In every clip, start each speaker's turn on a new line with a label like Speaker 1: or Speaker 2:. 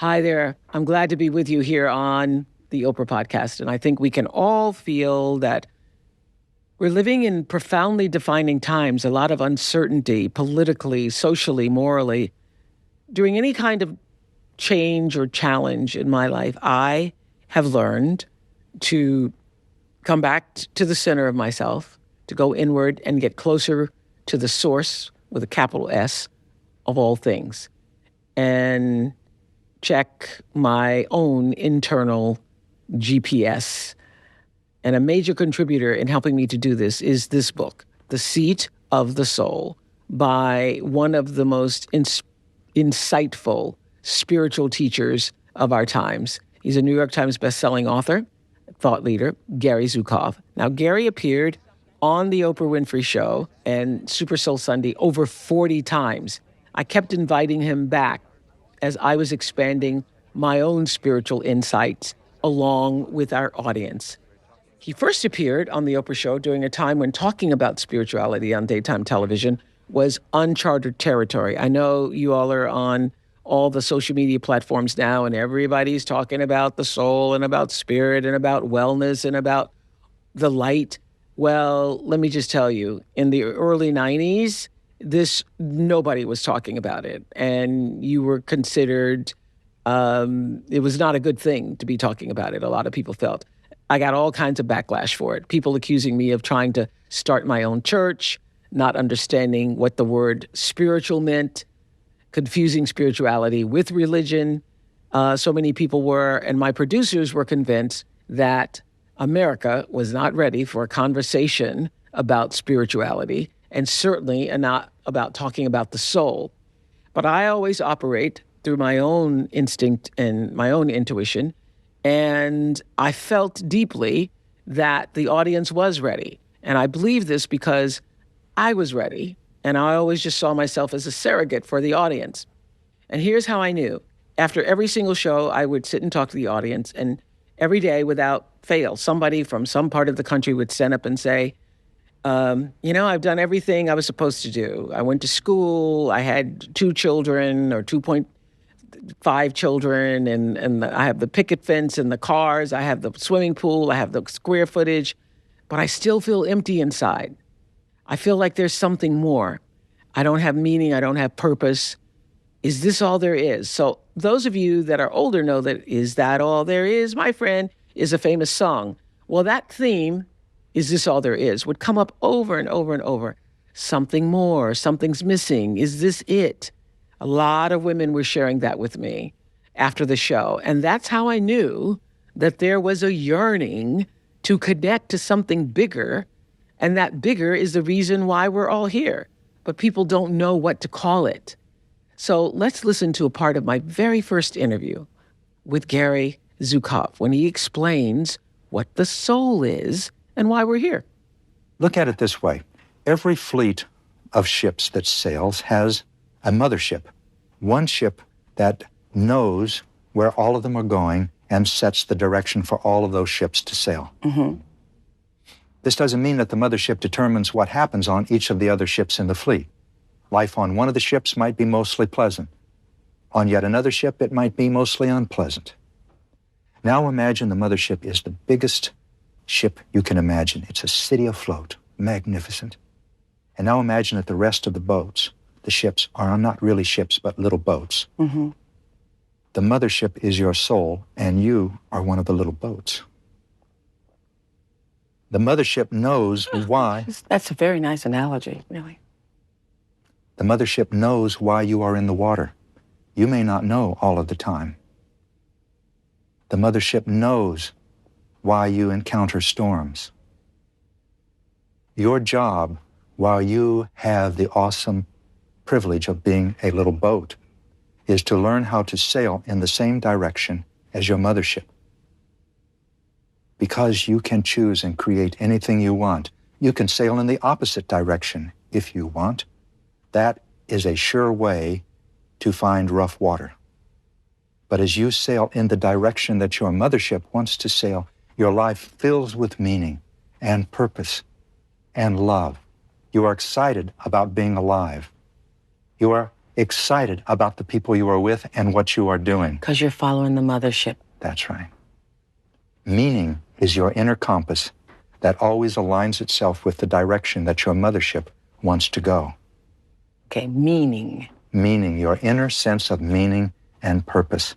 Speaker 1: Hi there. I'm glad to be with you here on the Oprah Podcast. And I think we can all feel that we're living in profoundly defining times, a lot of uncertainty politically, socially, morally. During any kind of change or challenge in my life, I have learned to come back to the center of myself, to go inward and get closer to the source with a capital S of all things, and check my own internal GPS. And a major contributor in helping me to do this is this book, The Seat of the Soul, by one of the most insightful spiritual teachers of our times. He's a New York Times bestselling author, thought leader, Gary Zukav. Now, Gary appeared on the Oprah Winfrey Show and Super Soul Sunday over 40 times. I kept inviting him back as I was expanding my own spiritual insights along with our audience. He first appeared on the Oprah Show during a time when talking about spirituality on daytime television was uncharted territory. I know you all are on all the social media platforms now, and everybody's talking about the soul and about spirit and about wellness and about the light. Well, let me just tell you, in the early 90s, nobody was talking about it, and you were considered, it was not a good thing to be talking about it, a lot of people felt. I got all kinds of backlash for it. People accusing me of trying to start my own church, not understanding what the word spiritual meant, confusing spirituality with religion. So many people were, and my producers were convinced that America was not ready for a conversation about spirituality, and certainly not about talking about the soul. But I always operate through my own instinct and my own intuition, and I felt deeply that the audience was ready. And I believe this because I was ready, and I always just saw myself as a surrogate for the audience. And here's how I knew. After every single show, I would sit and talk to the audience, and every day without fail, somebody from some part of the country would stand up and say, I've done everything I was supposed to do. I went to school, I had 2 children or 2.5 children, and I have the picket fence and the cars, I have the swimming pool, I have the square footage, but I still feel empty inside. I feel like there's something more. I don't have meaning, I don't have purpose. Is this all there is? So those of you that are older know that Is That All There Is, my friend, is a famous song. Well, that theme, Is This All There Is, would come up over and over and over. Something more, something's missing. Is this it? A lot of women were sharing that with me after the show. And that's how I knew that there was a yearning to connect to something bigger. And that bigger is the reason why we're all here. But people don't know what to call it. So let's listen to a part of my very first interview with Gary Zukav when he explains what the soul is and why we're here.
Speaker 2: Look at it this way. Every fleet of ships that sails has a mothership, one ship that knows where all of them are going and sets the direction for all of those ships to sail. Mm-hmm. This doesn't mean that the mothership determines what happens on each of the other ships in the fleet. Life on one of the ships might be mostly pleasant. On yet another ship, it might be mostly unpleasant. Now imagine the mothership is the biggest ship you can imagine. It's a city afloat, magnificent. And now imagine that the rest of the boats, the ships, are not really ships, but little boats. Mm-hmm. The mothership is your soul, and you are one of the little boats. The mothership knows why.
Speaker 1: That's a very nice analogy, really.
Speaker 2: The mothership knows why you are in the water. You may not know all of the time. The mothership knows why you encounter storms. Your job, while you have the awesome privilege of being a little boat, is to learn how to sail in the same direction as your mothership. Because you can choose and create anything you want. You can sail in the opposite direction if you want. That is a sure way to find rough water. But as you sail in the direction that your mothership wants to sail, your life fills with meaning and purpose and love. You are excited about being alive. You are excited about the people you are with and what you are doing.
Speaker 1: Because you're following the mothership.
Speaker 2: That's right. Meaning is your inner compass that always aligns itself with the direction that your mothership wants to go.
Speaker 1: Okay, meaning.
Speaker 2: Meaning, your inner sense of meaning and purpose.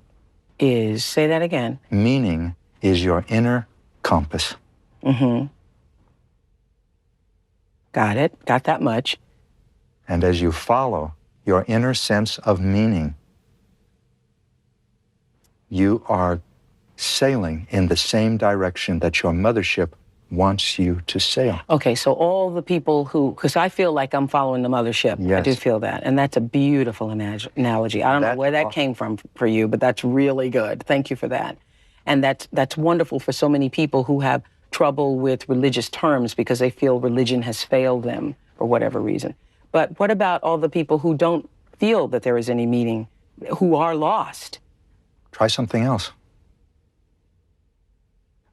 Speaker 1: Say that again.
Speaker 2: Meaning is your inner compass.
Speaker 1: Mm-hmm. Got it. Got that much.
Speaker 2: And as you follow your inner sense of meaning, you are sailing in the same direction that your mothership wants you to sail.
Speaker 1: Okay, so all the people because I feel like I'm following the mothership.
Speaker 2: Yes.
Speaker 1: I do feel that. And that's a beautiful analogy. I don't know where that came from for you, but that's really good. Thank you for that. And that's wonderful for so many people who have trouble with religious terms because they feel religion has failed them for whatever reason. But what about all the people who don't feel that there is any meaning, who are lost?
Speaker 2: Try something else.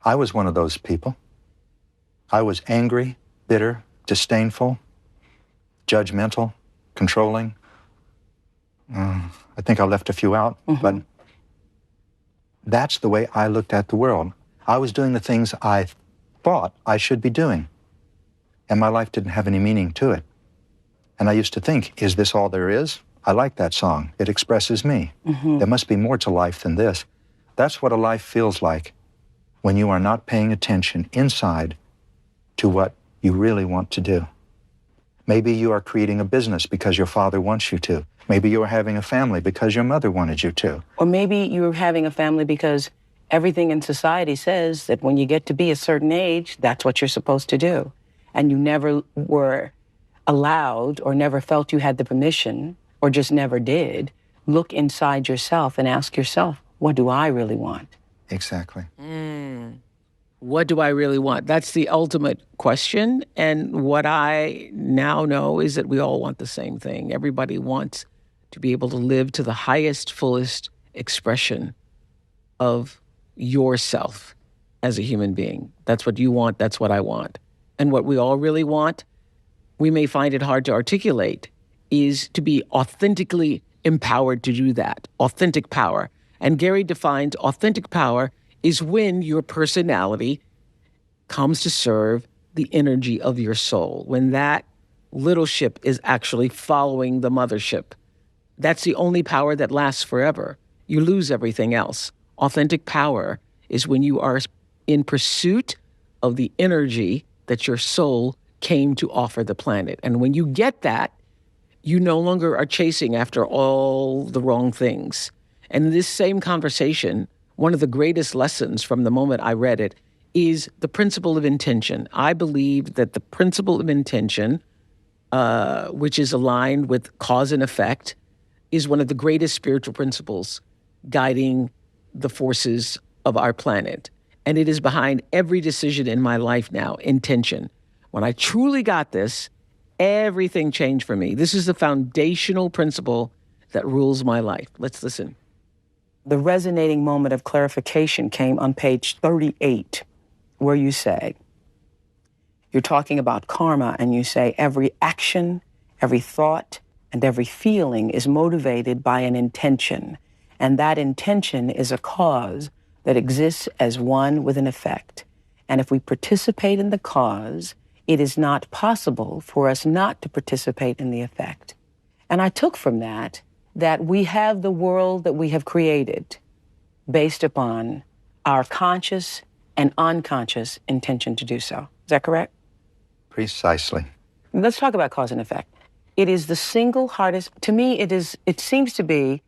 Speaker 2: I was one of those people. I was angry, bitter, disdainful, judgmental, controlling. I think I left a few out, but that's the way I looked at the world. I was doing the things I thought I should be doing, and my life didn't have any meaning to it. And I used to think, is this all there is? I like that song. It expresses me. There must be more to life than this. That's what a life feels like when you are not paying attention inside to what you really want to do. Maybe you are creating a business because your father wants you to. Maybe you are having a family because your mother wanted you to.
Speaker 1: Or maybe you're having a family because everything in society says that when you get to be a certain age, that's what you're supposed to do. And you never were allowed or never felt you had the permission or just never did. Look inside yourself and ask yourself, what do I really want?
Speaker 2: Exactly.
Speaker 1: What do I really want? That's the ultimate question. And what I now know is that we all want the same thing. Everybody wants to be able to live to the highest, fullest expression of yourself as a human being. That's what you want. That's what I want. And what we all really want, we may find it hard to articulate, is to be authentically empowered to do that. Authentic power. And Gary defines authentic power is when your personality comes to serve the energy of your soul, when that little ship is actually following the mothership. That's the only power that lasts forever. You lose everything else. Authentic power is when you are in pursuit of the energy that your soul came to offer the planet. And when you get that, you no longer are chasing after all the wrong things. And in this same conversation, one of the greatest lessons from the moment I read it is the principle of intention. I believe that the principle of intention, which is aligned with cause and effect, is one of the greatest spiritual principles guiding the forces of our planet. And it is behind every decision in my life now, intention. When I truly got this, everything changed for me. This is the foundational principle that rules my life. Let's listen. The resonating moment of clarification came on page 38, where you say, you're talking about karma, and you say every action, every thought, and every feeling is motivated by an intention, and that intention is a cause that exists as one with an effect. And if we participate in the cause, it is not possible for us not to participate in the effect. And I took from that we have the world that we have created based upon our conscious and unconscious intention to do so. Is that correct?
Speaker 2: Precisely.
Speaker 1: Let's talk about cause and effect. It is the single hardest, to me, it seems to be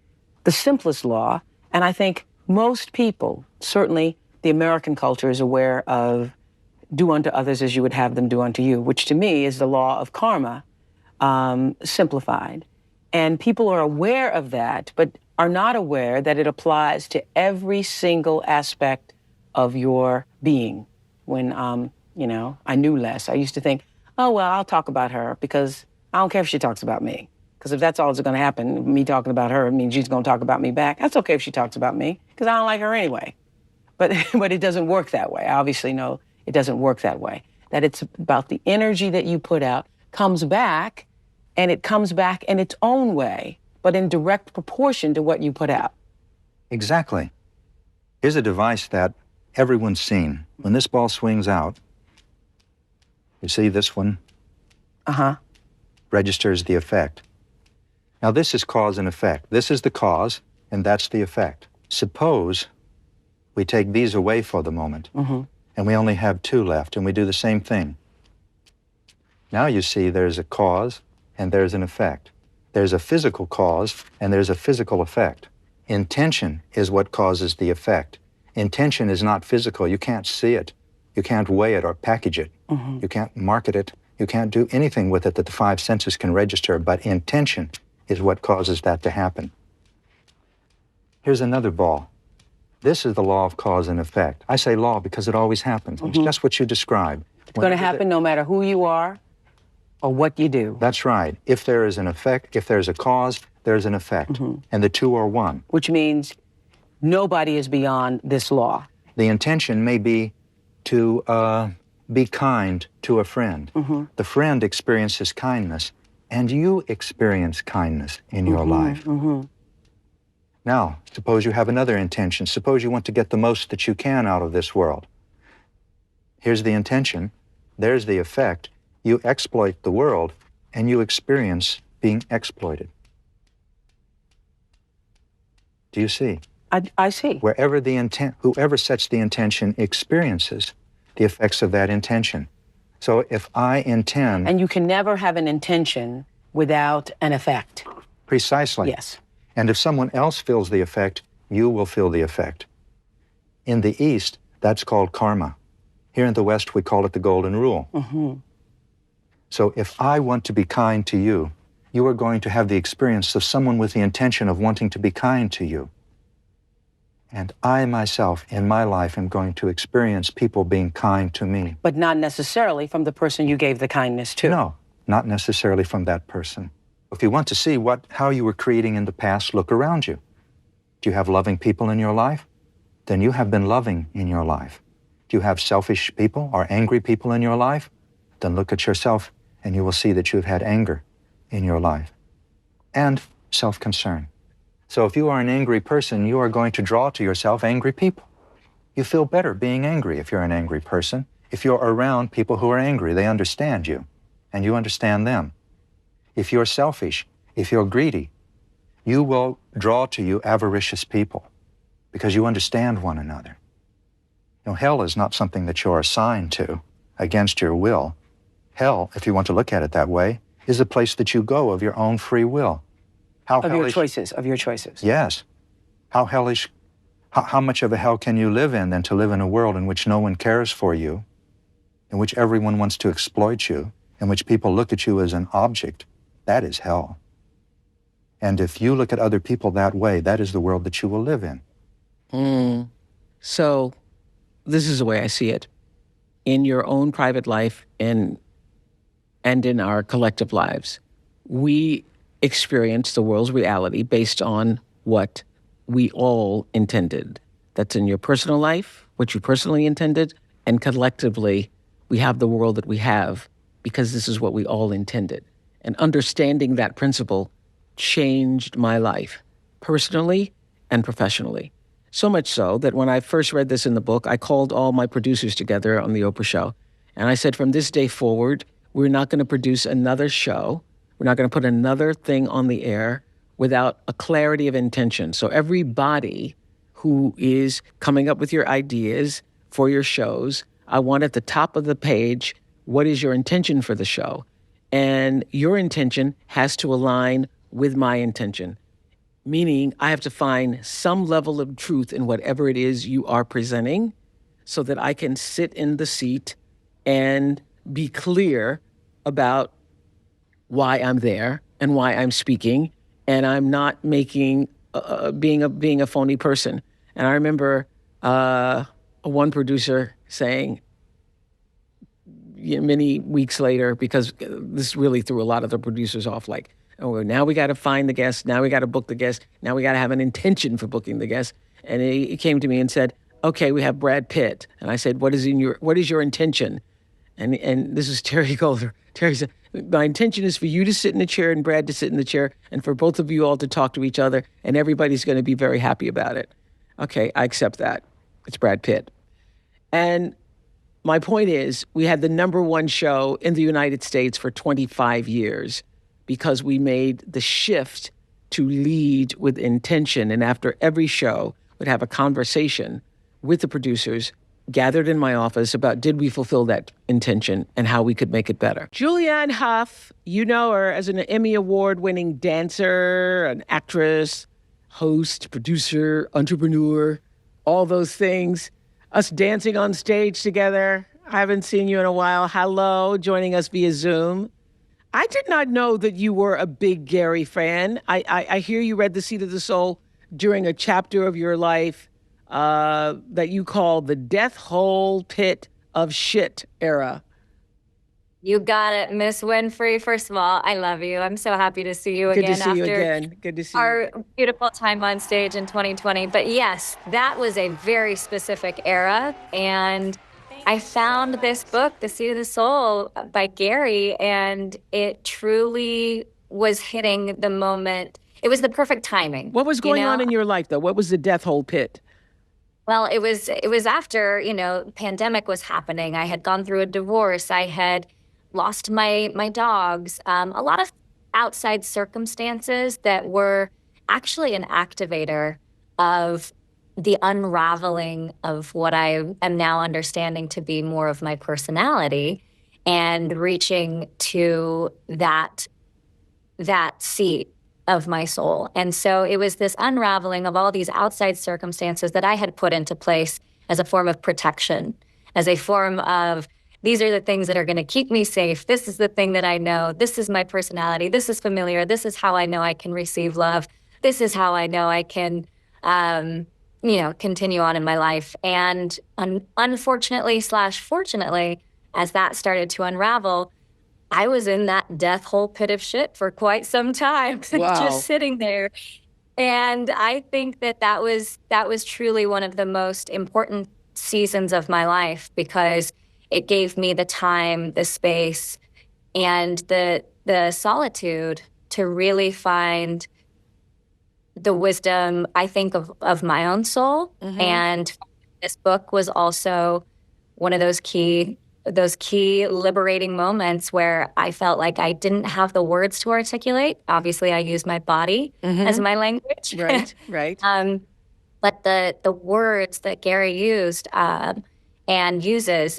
Speaker 1: the simplest law. And I think most people, certainly the American culture, is aware of do unto others as you would have them do unto you, which to me is the law of karma, simplified. And people are aware of that, but are not aware that it applies to every single aspect of your being. When, I knew less, I used to think, oh, well, I'll talk about her because I don't care if she talks about me. Because if that's all that's going to happen, me talking about her, it means she's going to talk about me back. That's okay if she talks about me because I don't like her anyway. But it doesn't work that way. I obviously know it doesn't work that way. That it's about the energy that you put out comes back, and it comes back in its own way but in direct proportion to what you put out.
Speaker 2: Exactly. Here's a device that everyone's seen. When this ball swings out, you see this one registers the effect. Now this is cause and effect. This is the cause, and that's the effect. Suppose we take these away for the moment, and we only have two left, and we do the same thing. Now you see there's a cause and there's an effect. There's a physical cause and there's a physical effect. Intention is what causes the effect. Intention is not physical. You can't see it. You can't weigh it or package it. You can't market it. You can't do anything with it that the five senses can register, but intention is what causes that to happen. Here's another ball. This is the law of cause and effect. I say law because it always happens. It's just what you describe.
Speaker 1: It's going to happen no matter who you are or what you do.
Speaker 2: That's right. If there is an effect, if there's a cause, there's an effect. And the two are one.
Speaker 1: Which means nobody is beyond this law.
Speaker 2: The intention may be to be kind to a friend. The friend experiences kindness, and you experience kindness in your life. Now, suppose you have another intention. Suppose you want to get the most that you can out of this world. Here's the intention. There's the effect. You exploit the world, and you experience being exploited. Do you see?
Speaker 1: I see.
Speaker 2: Wherever the intent, whoever sets the intention experiences the effects of that intention. So if I intend...
Speaker 1: And you can never have an intention without an effect.
Speaker 2: Precisely.
Speaker 1: Yes.
Speaker 2: And if someone else feels the effect, you will feel the effect. In the East, that's called karma. Here in the West, we call it the golden rule. So if I want to be kind to you, you are going to have the experience of someone with the intention of wanting to be kind to you. And I myself, in my life, am going to experience people being kind to me.
Speaker 1: But not necessarily from the person you gave the kindness to.
Speaker 2: No, not necessarily from that person. If you want to see how you were creating in the past, look around you. Do you have loving people in your life? Then you have been loving in your life. Do you have selfish people or angry people in your life? Then look at yourself and you will see that you have had anger in your life. And self-concern. So if you are an angry person, you are going to draw to yourself angry people. You feel better being angry if you're an angry person. If you're around people who are angry, they understand you, and you understand them. If you're selfish, if you're greedy, you will draw to you avaricious people because you understand one another. You know, hell is not something that you're assigned to against your will. Hell, if you want to look at it that way, is a place that you go of your own free will.
Speaker 1: Of your choices.
Speaker 2: Yes. How hellish, how much of a hell can you live in than to live in a world in which no one cares for you, in which everyone wants to exploit you, in which people look at you as an object? That is hell. And if you look at other people that way, that is the world that you will live in.
Speaker 1: So this is the way I see it. In your own private life and in our collective lives, we experience the world's reality based on what we all intended. That's in your personal life, what you personally intended, and collectively, we have the world that we have because this is what we all intended. And understanding that principle changed my life, personally and professionally. So much so that when I first read this in the book, I called all my producers together on the Oprah Show. And I said, from this day forward, we're not going to produce another show. We're not going to put another thing on the air without a clarity of intention. So everybody who is coming up with your ideas for your shows, I want at the top of the page, what is your intention for the show? And your intention has to align with my intention, meaning I have to find some level of truth in whatever it is you are presenting so that I can sit in the seat and be clear about why I'm there and why I'm speaking, and I'm not making being a phony person. And I remember one producer saying many weeks later, because this really threw a lot of the producers off, like, oh, now we got to find the guest, now we got to book the guest, now we got to have an intention for booking the guest. And he came to me and said, okay, we have Brad Pitt. And I said, what is your intention? And this is Terry Golder. Terry said, My intention is for you to sit in the chair and Brad to sit in the chair and for both of you all to talk to each other, and everybody's going to be very happy about it. Okay, I accept that. It's Brad Pitt. And my point is, we had the #1 show in the United States for 25 years because we made the shift to lead with intention. And after every show, we'd have a conversation with the producers gathered in my office about did we fulfill that intention and how we could make it better. Julianne Hough, you know her as an Emmy Award-winning dancer, an actress, host, producer, entrepreneur, all those things. Us dancing on stage together. I haven't seen you in a while. Hello, joining us via Zoom. I did not know that you were a big Gary fan. I hear you read The Seat of the Soul during a chapter of your life that you call the death hole pit of shit era.
Speaker 3: You got it, Miss Winfrey. First of all, I love you. I'm so happy to see you
Speaker 1: Good
Speaker 3: again
Speaker 1: to see you
Speaker 3: after
Speaker 1: again. Good to see you.
Speaker 3: our beautiful time on stage in 2020. But yes, that was a very specific era. And I found this book, The Seat of the Soul by Gary, and it truly was hitting the moment. It was the perfect timing.
Speaker 1: What was going on in your life, though? What was the death hole pit?
Speaker 3: Well, it was after, pandemic was happening. I had gone through a divorce. I had lost my dogs. A lot of outside circumstances that were actually an activator of the unraveling of what I am now understanding to be more of my personality and reaching to that seat of my soul. And so it was this unraveling of all these outside circumstances that I had put into place as a form of protection, as a form of, these are the things that are going to keep me safe. This is the thing that I know. This is my personality. This is familiar. This is how I know I can receive love. This is how I know I can, continue on in my life. And unfortunately/fortunately, as that started to unravel, I was in that death hole pit of shit for quite some time,
Speaker 1: Wow.
Speaker 3: just sitting there. And I think that was truly one of the most important seasons of my life because it gave me the time, the space, and the solitude to really find the wisdom, I think, of my own soul. Mm-hmm. And this book was also one of those key liberating moments where I felt like I didn't have the words to articulate. Obviously, I use my body as my language.
Speaker 1: Right.
Speaker 3: But the words that Gary used and uses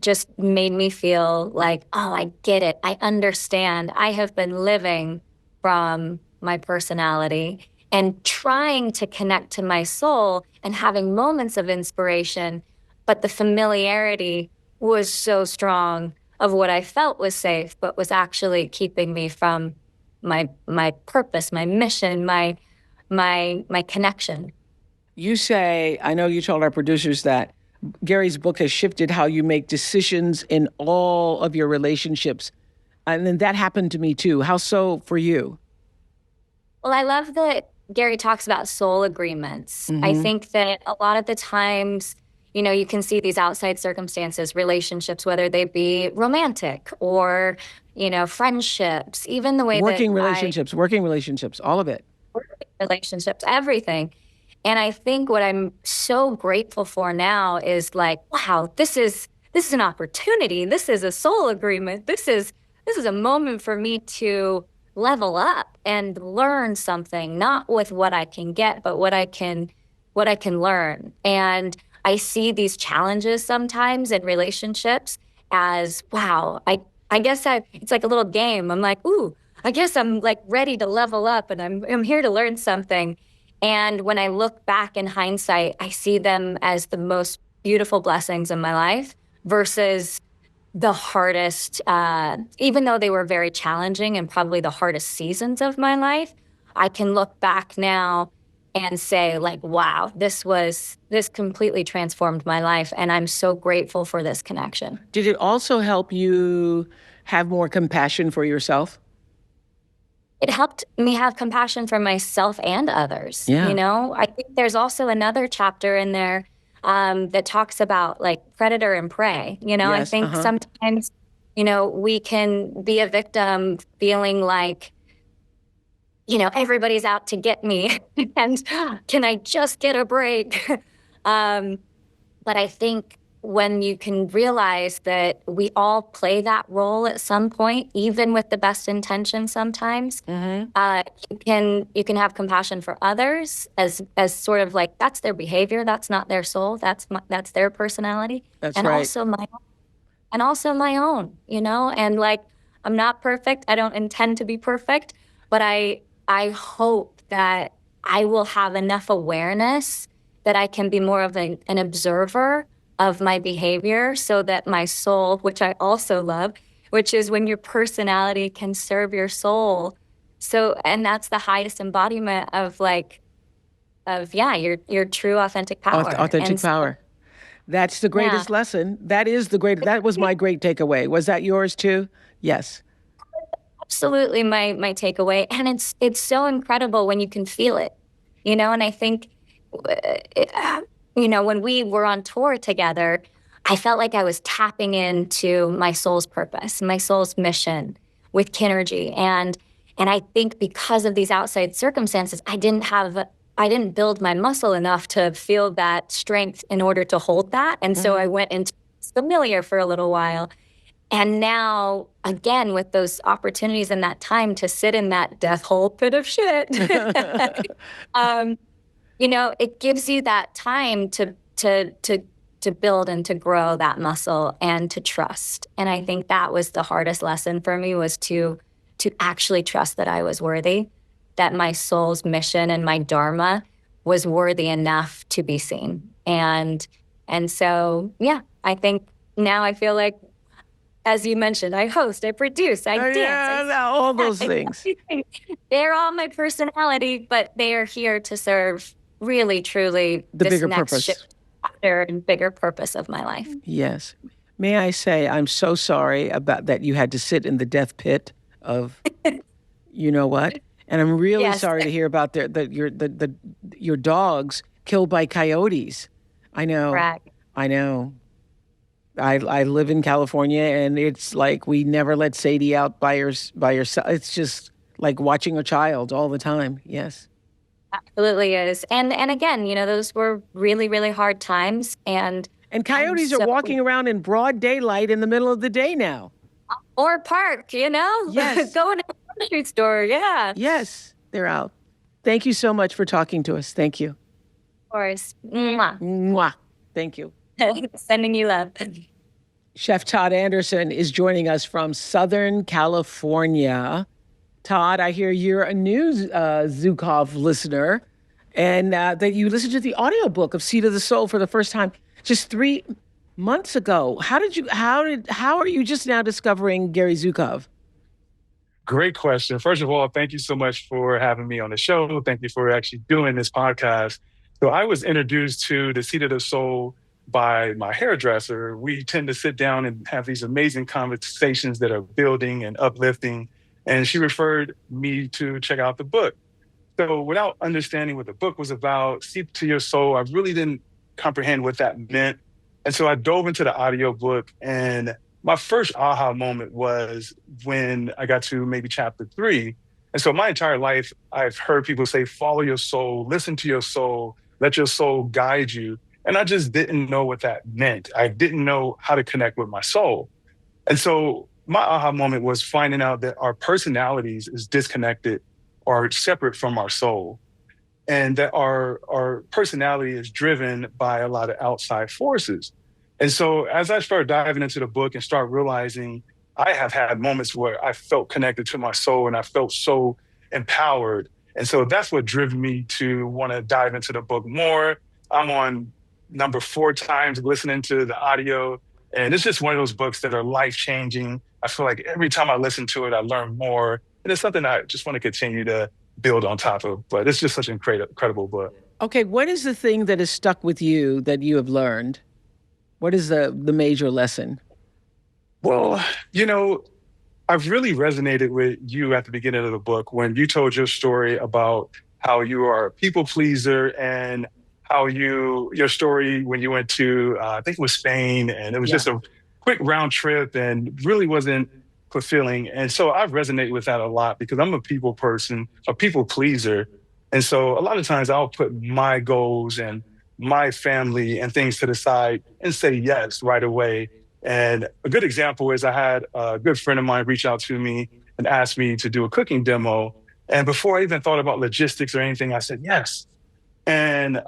Speaker 3: just made me feel like, oh, I get it. I understand. I have been living from my personality and trying to connect to my soul and having moments of inspiration, but the familiarity was so strong of what I felt was safe, but was actually keeping me from my purpose, my mission, my connection.
Speaker 1: You say, I know you told our producers that Gary's book has shifted how you make decisions in all of your relationships. And then that happened to me too. How so for you?
Speaker 3: Well, I love that Gary talks about soul agreements. Mm-hmm. I think that a lot of the times, you can see these outside circumstances, relationships, whether they be romantic or, friendships, even the way
Speaker 1: working relationships, all of it.
Speaker 3: Working relationships, everything. And I think what I'm so grateful for now is like, wow, this is an opportunity. This is a soul agreement. This is a moment for me to level up and learn something, not with what I can get, but what I can learn. And I see these challenges sometimes in relationships as, wow, I guess it's like a little game. I'm like, ooh, I guess I'm like ready to level up and I'm here to learn something. And when I look back in hindsight, I see them as the most beautiful blessings in my life versus the hardest, even though they were very challenging and probably the hardest seasons of my life, I can look back now and say like, wow, this completely transformed my life. And I'm so grateful for this connection.
Speaker 1: Did it also help you have more compassion for yourself?
Speaker 3: It helped me have compassion for myself and others.
Speaker 1: Yeah.
Speaker 3: I think there's also another chapter in there that talks about like predator and prey.
Speaker 1: Yes,
Speaker 3: I think sometimes we can be a victim feeling like, everybody's out to get me and can I just get a break? But I think when you can realize that we all play that role at some point, even with the best intention sometimes, you can have compassion for others as sort of like, that's their behavior, that's not their soul, that's their personality.
Speaker 1: That's
Speaker 3: and
Speaker 1: right.
Speaker 3: Also my own, and like, I'm not perfect. I don't intend to be perfect, but I hope that I will have enough awareness that I can be more of an observer of my behavior, so that my soul, which I also love, which is when your personality can serve your soul. And that's the highest embodiment of your true authentic power.
Speaker 1: Authentic power. That's the greatest lesson. That was my great takeaway. Was that yours too? Yes.
Speaker 3: Absolutely my takeaway. And it's so incredible when you can feel it, and I think, when we were on tour together, I felt like I was tapping into my soul's purpose, my soul's mission with Kinergy. And I think because of these outside circumstances, I didn't build my muscle enough to feel that strength in order to hold that. And so I went into familiar for a little while. And now, again, with those opportunities and that time to sit in that death hole pit of shit, it gives you that time to build and to grow that muscle and to trust. And I think that was the hardest lesson for me, was to actually trust that I was worthy, that my soul's mission and my dharma was worthy enough to be seen. And so, I think now I feel like, as you mentioned, I host, I produce, I dance.
Speaker 1: All those things.
Speaker 3: They're all my personality, but they are here to serve really, truly
Speaker 1: the
Speaker 3: this
Speaker 1: bigger
Speaker 3: next
Speaker 1: purpose.
Speaker 3: Chapter and bigger purpose of my life.
Speaker 1: Yes. May I say, I'm so sorry about that you had to sit in the death pit of, you know what? And I'm really sorry to hear about your dogs killed by coyotes. I know.
Speaker 3: Correct.
Speaker 1: I know. I live in California, and it's like we never let Sadie out by herself. It's just like watching a child all the time. Yes.
Speaker 3: Absolutely is. And again, those were really, really hard times. And
Speaker 1: coyotes are walking around in broad daylight in the middle of the day now.
Speaker 3: Or parked,
Speaker 1: Yes.
Speaker 3: Going to the grocery store, yeah.
Speaker 1: Yes, they're out. Thank you so much for talking to us. Thank you.
Speaker 3: Of course. Mwah.
Speaker 1: Mwah. Thank you.
Speaker 3: Sending you love.
Speaker 1: Chef Todd Anderson is joining us from Southern California. Todd, I hear you're a new Zukav listener, and that you listened to the audiobook of Seat of the Soul for the first time just 3 months ago. How are you just now discovering Gary Zukav?
Speaker 4: Great question. First of all, thank you so much for having me on the show. Thank you for actually doing this podcast. So I was introduced to the Seat of the Soul by my hairdresser. We tend to sit down and have these amazing conversations that are building and uplifting. And she referred me to check out the book. So without understanding what the book was about, Seat to Your Soul, I really didn't comprehend what that meant. And so I dove into the audiobook, and my first aha moment was when I got to maybe chapter 3. And so my entire life, I've heard people say, follow your soul, listen to your soul, let your soul guide you. And I just didn't know what that meant. I didn't know how to connect with my soul. And so my aha moment was finding out that our personalities is disconnected or separate from our soul. And that our personality is driven by a lot of outside forces. And so as I started diving into the book and start realizing I have had moments where I felt connected to my soul and I felt so empowered. And so that's what driven me to want to dive into the book more. I'm on number 4 times listening to the audio. And it's just one of those books that are life-changing. I feel like every time I listen to it, I learn more. And it's something I just want to continue to build on top of. But it's just such an incredible book.
Speaker 1: Okay, what is the thing that has stuck with you that you have learned? What is the major lesson?
Speaker 4: Well, I've really resonated with you at the beginning of the book when you told your story about how you are a people pleaser and how your story when you went to, I think it was Spain, and it was just a quick round trip and really wasn't fulfilling. And so I resonate with that a lot because I'm a people person, a people pleaser. And so a lot of times I'll put my goals and my family and things to the side and say yes right away. And a good example is I had a good friend of mine reach out to me and asked me to do a cooking demo. And before I even thought about logistics or anything, I said yes. And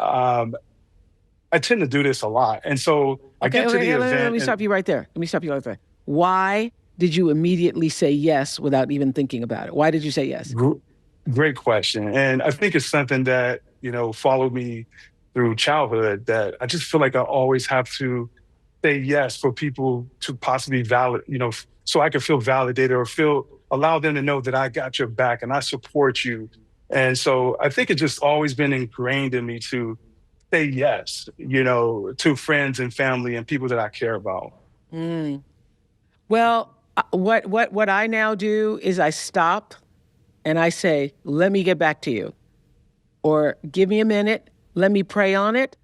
Speaker 4: I tend to do this a lot. And so I get to the event.
Speaker 1: Let me stop you right there. Why did you immediately say yes without even thinking about it? Why did you say yes?
Speaker 4: Great question. And I think it's something that, followed me through childhood, that I just feel like I always have to say yes for people to possibly so I can feel validated or allow them to know that I got your back and I support you. And so I think it's just always been ingrained in me to say yes, to friends and family and people that I care about.
Speaker 1: Mm. Well, what I now do is I stop and I say, let me get back to you. Or give me a minute, let me pray on it.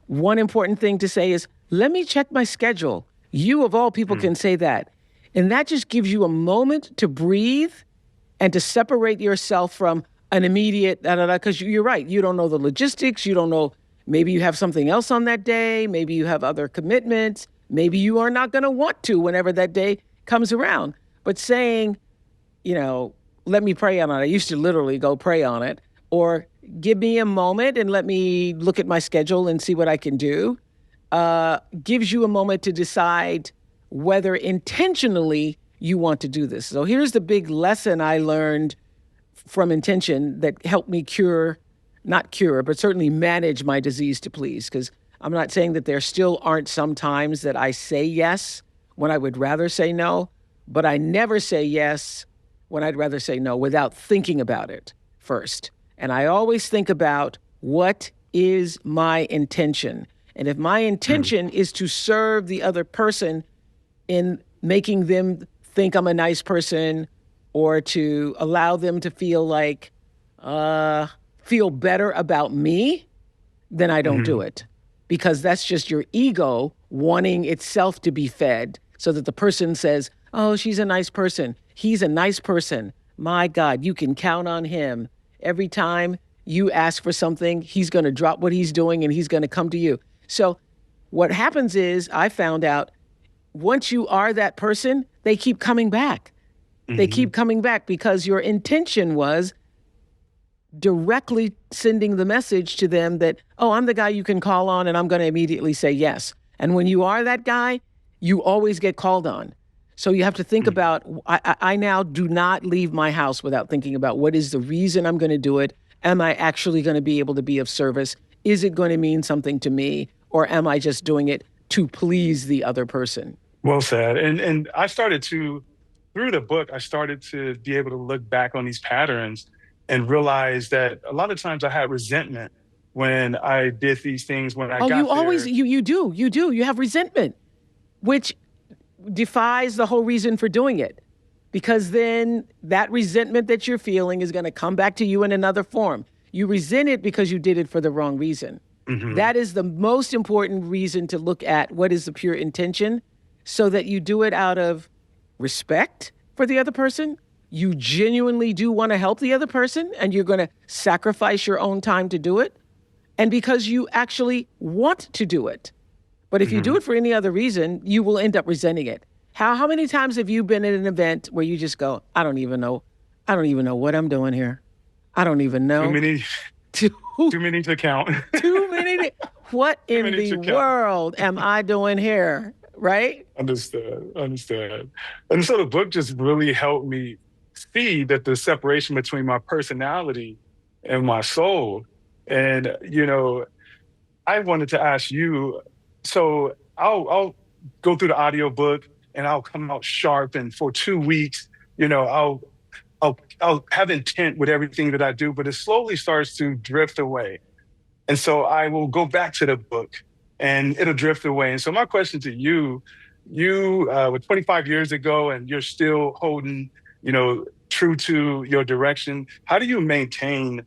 Speaker 1: One important thing to say is, let me check my schedule. You of all people can say that. And that just gives you a moment to breathe and to separate yourself from an immediate, because you're right, you don't know the logistics, you don't know, maybe you have something else on that day, maybe you have other commitments, maybe you are not going to want to whenever that day comes around. But saying, let me pray on it. I used to literally go pray on it, or give me a moment and let me look at my schedule and see what I can do. Gives you a moment to decide whether intentionally you want to do this. So here's the big lesson I learned from intention that helped me not cure, but certainly manage my disease to please. Because I'm not saying that there still aren't some times that I say yes when I would rather say no, but I never say yes when I'd rather say no without thinking about it first. And I always think about, what is my intention? And if my intention is to serve the other person in making them think I'm a nice person, or to allow them to feel feel better about me, then I don't do it. Because that's just your ego wanting itself to be fed, so that the person says, oh, she's a nice person. He's a nice person. My God, you can count on him. Every time you ask for something, he's going to drop what he's doing and he's going to come to you. So what happens is, I found out, once you are that person, they keep coming back. They keep coming back because your intention was directly sending the message to them that, oh, I'm the guy you can call on and I'm going to immediately say yes. And when you are that guy, you always get called on. So you have to think about, I now do not leave my house without thinking about, what is the reason I'm going to do it? Am I actually going to be able to be of service? Is it going to mean something to me? Or am I just doing it to please the other person?
Speaker 4: Well said. And I started to, through the book, I started to be able to look back on these patterns and realize that a lot of times I had resentment when I did these things, when I got there.
Speaker 1: You do. You have resentment, which defies the whole reason for doing it. Because then that resentment that you're feeling is going to come back to you in another form. You resent it because you did it for the wrong reason. That is the most important reason to look at what is the pure intention, so that you do it out of respect for the other person. You genuinely do want to help the other person, and you're going to sacrifice your own time to do it. And because you actually want to do it. But if you do it for any other reason, you will end up resenting it. How many times have you been at an event where you just go, I don't even know what I'm doing here. I don't even know.
Speaker 4: Too many to count.
Speaker 1: Too many. What in the world am I doing here? Right?
Speaker 4: Understood. And so the book just really helped me see that the separation between my personality and my soul. And, I wanted to ask you, so I'll go through the audiobook and I'll come out sharp. And for 2 weeks, I'll have intent with everything that I do, but it slowly starts to drift away. And so I will go back to the book and it'll drift away. And so my question to you were 25 years ago and you're still holding, true to your direction. How do you maintain,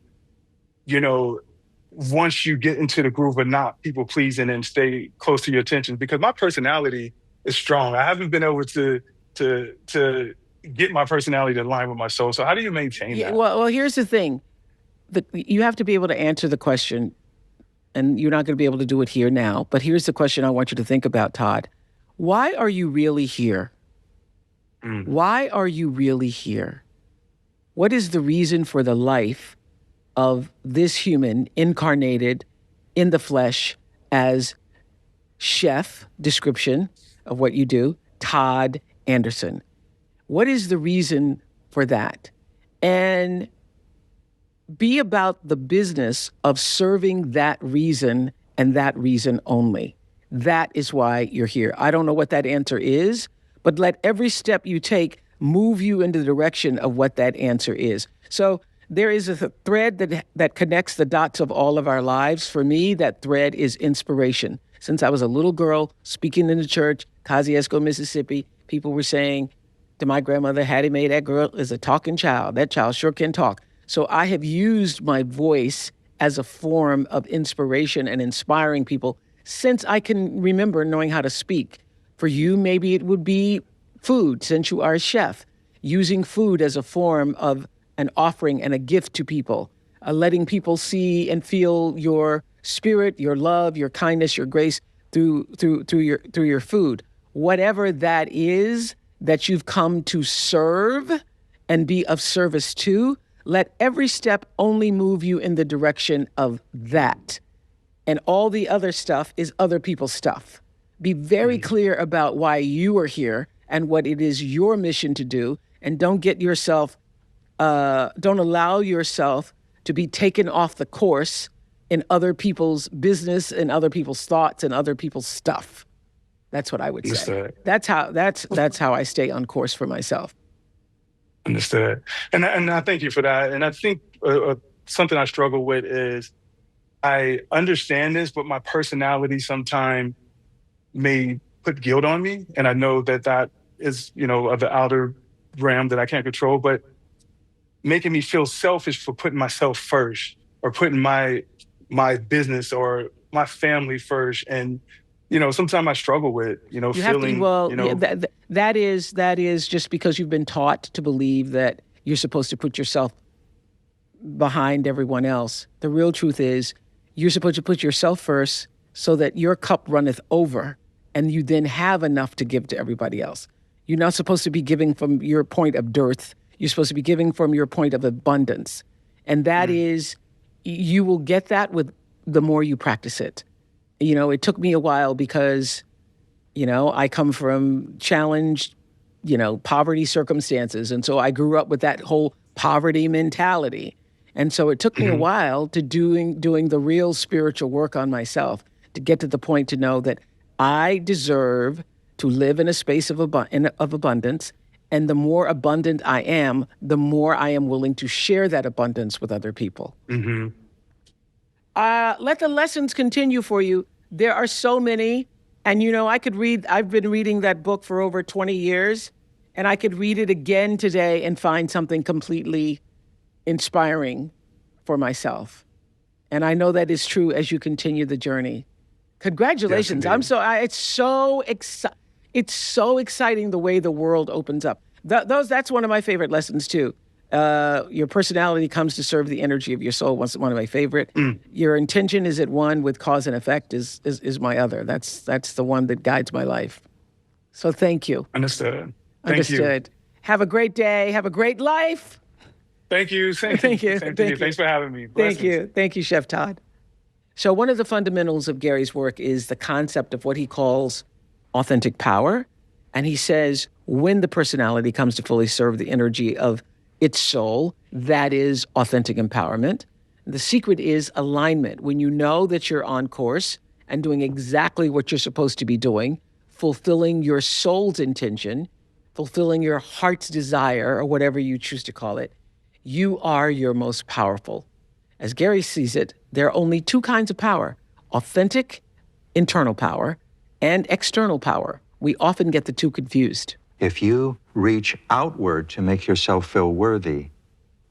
Speaker 4: once you get into the groove of not people pleasing and stay close to your attention? Because my personality is strong. I haven't been able to get my personality to align with my soul. So how do you maintain that?
Speaker 1: Well, here's the thing. You have to be able to answer the question, and you're not going to be able to do it here now. But here's the question I want you to think about, Todd. Why are you really here? Why are you really here? What is the reason for the life of this human incarnated in the flesh as chef, description of what you do, Todd Anderson? What is the reason for that? And be about the business of serving that reason and that reason only. That is why you're here. I don't know what that answer is, but let every step you take move you into the direction of what that answer is. So there is a thread that connects the dots of all of our lives. For me, that thread is inspiration. Since I was a little girl speaking in the church, Kosciuszko, Mississippi, people were saying to my grandmother, Hattie Mae, that girl is a talking child. That child sure can talk. So I have used my voice as a form of inspiration and inspiring people since I can remember knowing how to speak. For you, maybe it would be food, since you are a chef, using food as a form of an offering and a gift to people, letting people see and feel your spirit, your love, your kindness, your grace through your food. Whatever that is that you've come to serve and be of service to, let every step only move you in the direction of that. And all the other stuff is other people's stuff. Be very clear about why you are here and what it is your mission to do. And don't allow yourself to be taken off the course in other people's business and other people's thoughts and other people's stuff. That's what I would say. That's how I stay on course for myself.
Speaker 4: Understood. And I thank you for that. And I think something I struggle with is I understand this, but my personality sometimes may put guilt on me. And I know that is, of the outer realm that I can't control, but making me feel selfish for putting myself first or putting my business or my family first. And, sometimes I struggle with, feeling,
Speaker 1: that is just because you've been taught to believe that you're supposed to put yourself behind everyone else. The real truth is you're supposed to put yourself first so that your cup runneth over and you then have enough to give to everybody else. You're not supposed to be giving from your point of dearth. You're supposed to be giving from your point of abundance. And that is, you will get that with the more you practice it. It took me a while because, I come from challenged, poverty circumstances. And so I grew up with that whole poverty mentality. And so it took me a while to doing the real spiritual work on myself to get to the point to know that I deserve to live in a space of abundance. And the more abundant I am, the more I am willing to share that abundance with other people. Let the lessons continue for you. There are so many. And, I've been reading that book for over 20 years, and I could read it again today and find something completely inspiring for myself. And I know that is true as you continue the journey. Congratulations. Yes, it's so exciting the way the world opens up. That's one of my favorite lessons too. Your personality comes to serve the energy of your soul. One of my favorite. Your intention is at one with cause and effect is my other. That's the one that guides my life. So thank you.
Speaker 4: Understood.
Speaker 1: Understood. Have a great day. Have a great life.
Speaker 4: Thank you. Thank you. Thanks for having me. Blessings.
Speaker 1: Thank you. Thank you, Chef Todd. So one of the fundamentals of Gary's work is the concept of what he calls authentic power. And he says, when the personality comes to fully serve the energy of its soul, that is authentic empowerment. The secret is alignment. When you know that you're on course and doing exactly what you're supposed to be doing, fulfilling your soul's intention, fulfilling your heart's desire, or whatever you choose to call it, you are your most powerful. As Gary sees it, there are only two kinds of power: authentic, internal power, and external power. We often get the two confused.
Speaker 2: If you reach outward to make yourself feel worthy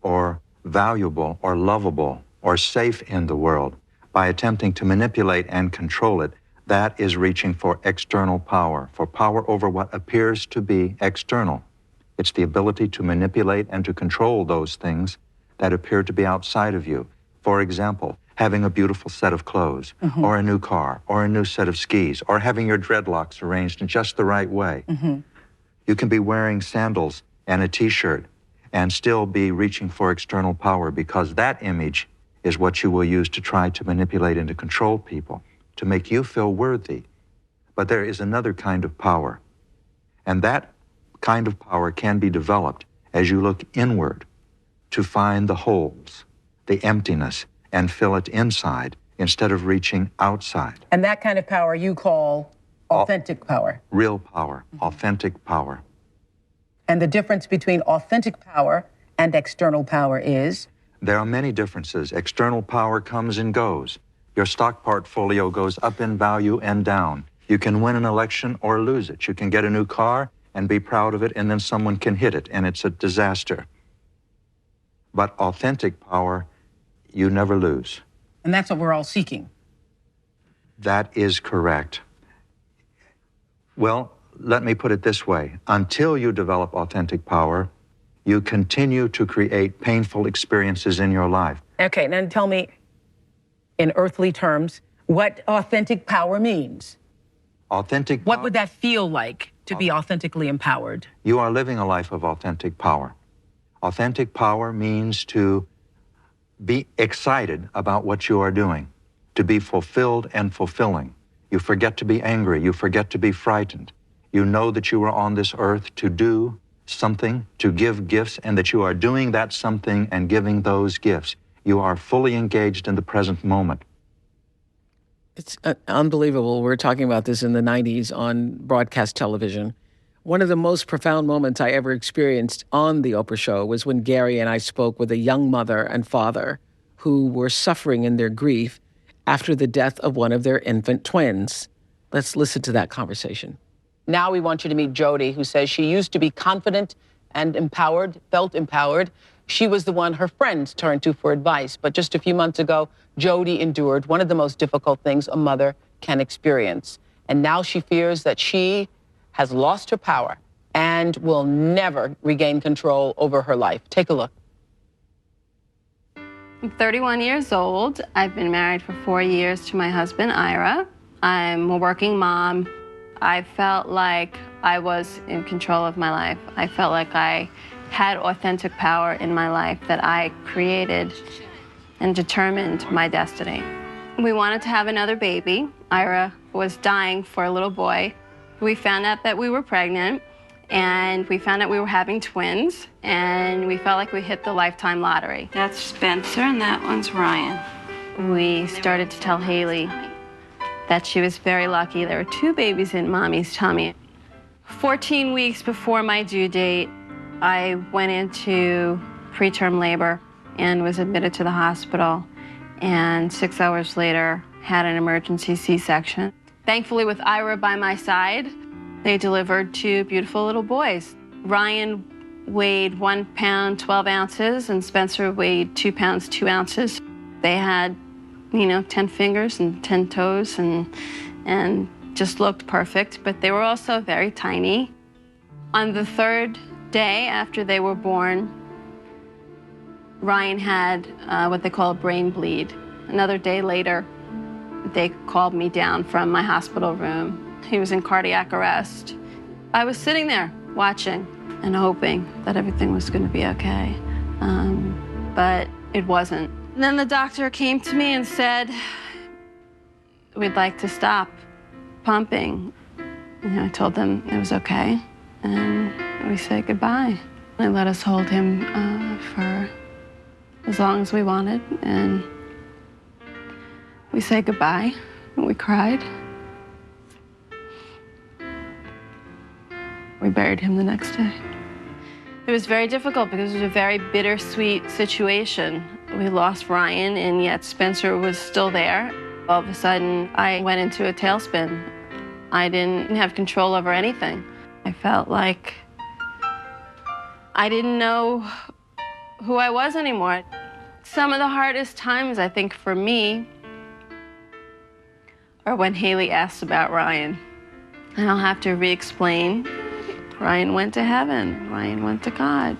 Speaker 2: or valuable or lovable or safe in the world by attempting to manipulate and control it, That is reaching for external power, for power over what appears to be external. It's the ability to manipulate and to control those things that appear to be outside of you. For example, having a beautiful set of clothes, or a new car, or a new set of skis, or having your dreadlocks arranged in just the right way. You can be wearing sandals and a t-shirt and still be reaching for external power, because that image is what you will use to try to manipulate and to control people, to make you feel worthy. But there is another kind of power, and that kind of power can be developed as you look inward to find the holes, the emptiness, and fill it inside instead of reaching outside.
Speaker 1: And that kind of power you call authentic power.
Speaker 2: Real power, authentic power.
Speaker 1: And the difference between authentic power and external power is?
Speaker 2: There are many differences. External power comes and goes. Your stock portfolio goes up in value and down. You can win an election or lose it. You can get a new car and be proud of it, and then someone can hit it, and it's a disaster. But authentic power, you never lose.
Speaker 1: And that's what we're all seeking.
Speaker 2: That is correct. Well, let me put it this way. Until you develop authentic power, you continue to create painful experiences in your life.
Speaker 1: Okay, now tell me, in earthly terms, what authentic power means.
Speaker 2: Authentic
Speaker 1: What would that feel like to be authentically empowered?
Speaker 2: You are living a life of authentic power. Authentic power means to be excited about what you are doing, to be fulfilled and fulfilling. You forget to be angry. You forget to be frightened. You know that you are on this earth to do something, to give gifts, and that you are doing that something and giving those gifts. You are fully engaged in the present moment.
Speaker 1: It's unbelievable. We were talking about this in the 90s on broadcast television. One of the most profound moments I ever experienced on the Oprah Show was when Gary and I spoke with a young mother and father who were suffering in their grief after the death of one of their infant twins. Let's listen to that conversation. Now we want you to meet Jody, who says she used to be confident and empowered, felt empowered. She was the one her friends turned to for advice. But just a few months ago, Jody endured one of the most difficult things a mother can experience. And now she fears that she has lost her power and will never regain control over her life. Take a look.
Speaker 5: I'm 31 years old. I've been married for 4 years to my husband, Ira. I'm a working mom. I felt like I was in control of my life. I felt like I had authentic power in my life, that I created and determined my destiny. We wanted to have another baby. Ira was dying for a little boy. We found out that we were pregnant, and we found out we were having twins, and we felt like we hit the lifetime lottery. That's Spencer, and that one's Ryan. We started to tell Haley that she was very lucky. There were 2 babies in Mommy's tummy. 14 weeks before my due date, I went into preterm labor and was admitted to the hospital, and 6 hours later had an emergency C-section. Thankfully, with Ira by my side, they delivered 2 beautiful little boys. Ryan weighed 1 pound, 12 ounces, and Spencer weighed 2 pounds, 2 ounces. They had, 10 fingers and 10 toes and just looked perfect, but they were also very tiny. On the 3rd day after they were born, Ryan had what they call a brain bleed. Another day later, they called me down from my hospital room. He was in cardiac arrest. I was sitting there watching and hoping that everything was going to be okay, but it wasn't. And then the doctor came to me and said, "We'd like to stop pumping." I told them it was okay, and we said goodbye. They let us hold him for as long as we wanted, and we said goodbye, and we cried. We buried him the next day. It was very difficult because it was a very bittersweet situation. We lost Ryan, and yet Spencer was still there. All of a sudden, I went into a tailspin. I didn't have control over anything. I felt like I didn't know who I was anymore. Some of the hardest times, I think, for me or when Haley asks about Ryan, and I'll have to re-explain, Ryan went to heaven, Ryan went to God.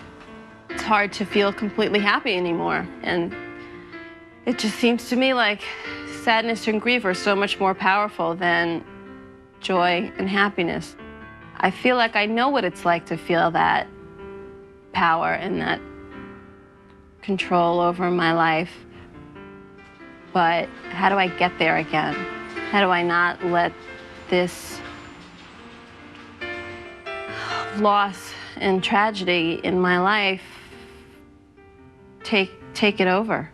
Speaker 5: It's hard to feel completely happy anymore, and it just seems to me like sadness and grief are so much more powerful than joy and happiness. I feel like I know what it's like to feel that power and that control over my life, but how do I get there again? How do I not let this loss and tragedy in my life take it over?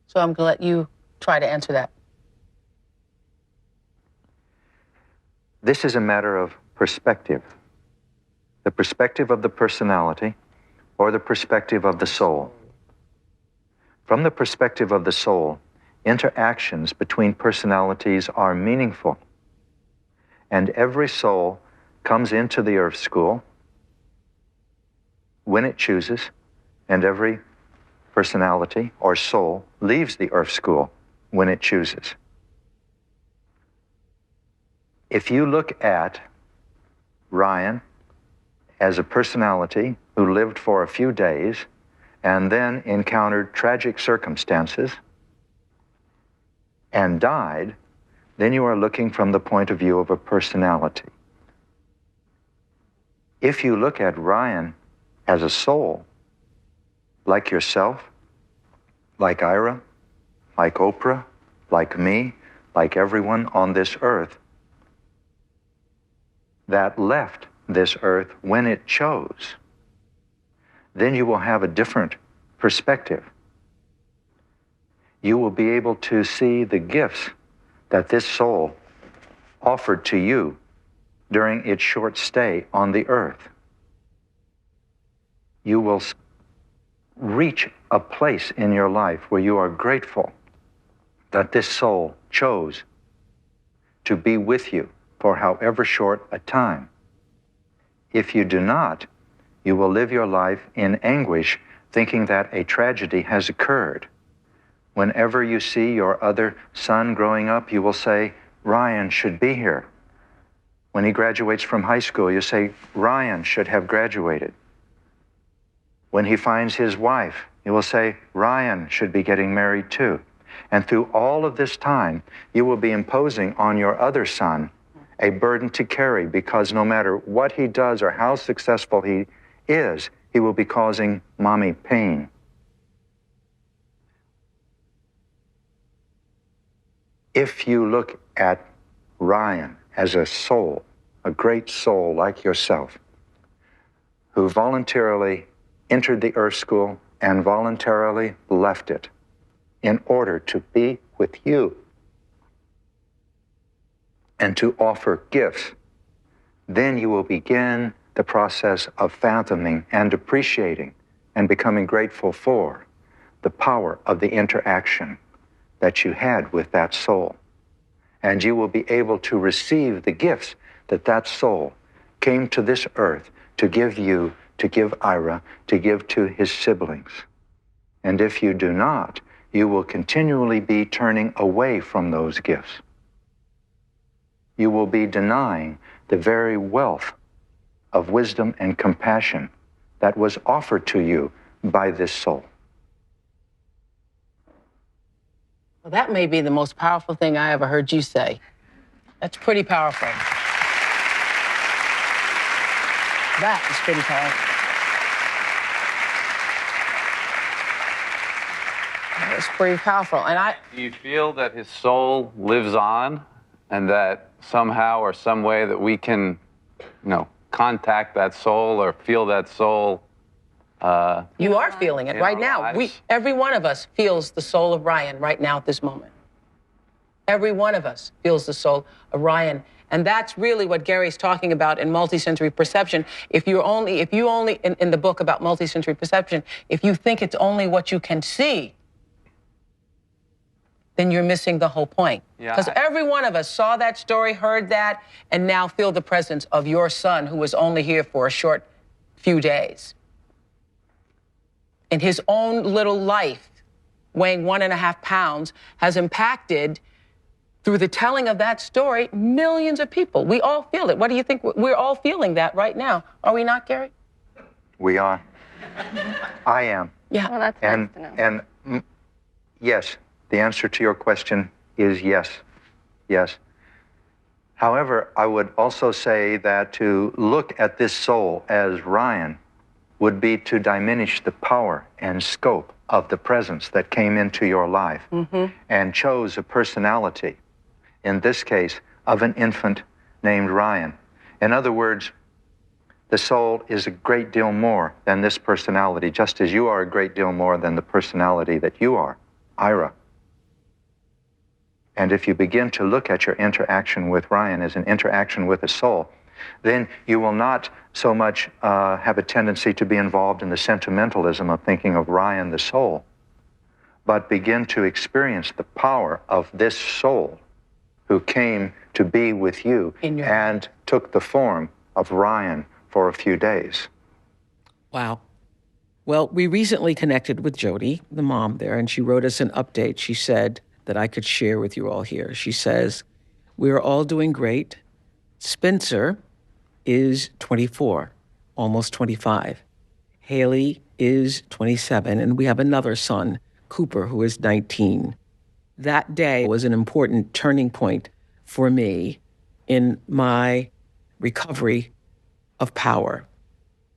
Speaker 1: So I'm going to let you try to answer that.
Speaker 2: This is a matter of perspective. The perspective of the personality or the perspective of the soul. From the perspective of the soul, interactions between personalities are meaningful. And every soul comes into the Earth School when it chooses, and every personality or soul leaves the Earth School when it chooses. If you look at Ryan as a personality who lived for a few days and then encountered tragic circumstances and died, then you are looking from the point of view of a personality. If you look at Ryan as a soul, like yourself, like Ira, like Oprah, like me, like everyone on this earth that left this earth when it chose, then you will have a different perspective. You will be able to see the gifts that this soul offered to you during its short stay on the earth. You will reach a place in your life where you are grateful that this soul chose to be with you for however short a time. If you do not, you will live your life in anguish, thinking that a tragedy has occurred. Whenever you see your other son growing up, you will say, Ryan should be here. When he graduates from high school, you say, Ryan should have graduated. When he finds his wife, you will say, Ryan should be getting married too. And through all of this time, you will be imposing on your other son a burden to carry, because no matter what he does or how successful he is, he will be causing mommy pain. If you look at Ryan as a soul, a great soul like yourself, who voluntarily entered the Earth School and voluntarily left it in order to be with you and to offer gifts, then you will begin the process of fathoming and appreciating and becoming grateful for the power of the interaction that you had with that soul. And you will be able to receive the gifts that that soul came to this earth to give you, to give Ira, to give to his siblings. And if you do not, you will continually be turning away from those gifts. You will be denying the very wealth of wisdom and compassion that was offered to you by this soul.
Speaker 1: Well, that may be the most powerful thing I ever heard you say. That's pretty powerful. That is pretty powerful. That is pretty powerful. And
Speaker 6: Do you feel that his soul lives on, and that somehow or some way that we can, contact that soul or feel that soul?
Speaker 1: You are feeling it right now. Every one of us feels the soul of Ryan right now at this moment. Every one of us feels the soul of Ryan. And that's really what Gary's talking about in multisensory perception. If you only, in the book about multisensory perception, if you think it's only what you can see, then you're missing the whole point. Because every one of us saw that story, heard that, and now feel the presence of your son who was only here for a short few days. In his own little life, weighing 1.5 pounds, has impacted, through the telling of that story, millions of people. We all feel it. What do you think? We're all feeling that right now. Are we not, Gary?
Speaker 2: We are. I am.
Speaker 1: Yeah.
Speaker 5: Well, that's nice to know.
Speaker 2: And yes, the answer to your question is yes. Yes. However, I would also say that to look at this soul as Ryan would be to diminish the power and scope of the presence that came into your life and chose a personality, in this case, of an infant named Ryan. In other words, the soul is a great deal more than this personality, just as you are a great deal more than the personality that you are, Ira. And if you begin to look at your interaction with Ryan as an interaction with a soul, then you will not so much have a tendency to be involved in the sentimentalism of thinking of Ryan the soul, but begin to experience the power of this soul who came to be with you and took the form of Ryan for a few days.
Speaker 1: Wow. Well, we recently connected with Jody, the mom there, and she wrote us an update. She said that I could share with you all here. She says, "We are all doing great. Spencer is 24, almost 25. Haley is 27, and we have another son, Cooper, who is 19. That day was an important turning point for me in my recovery of power.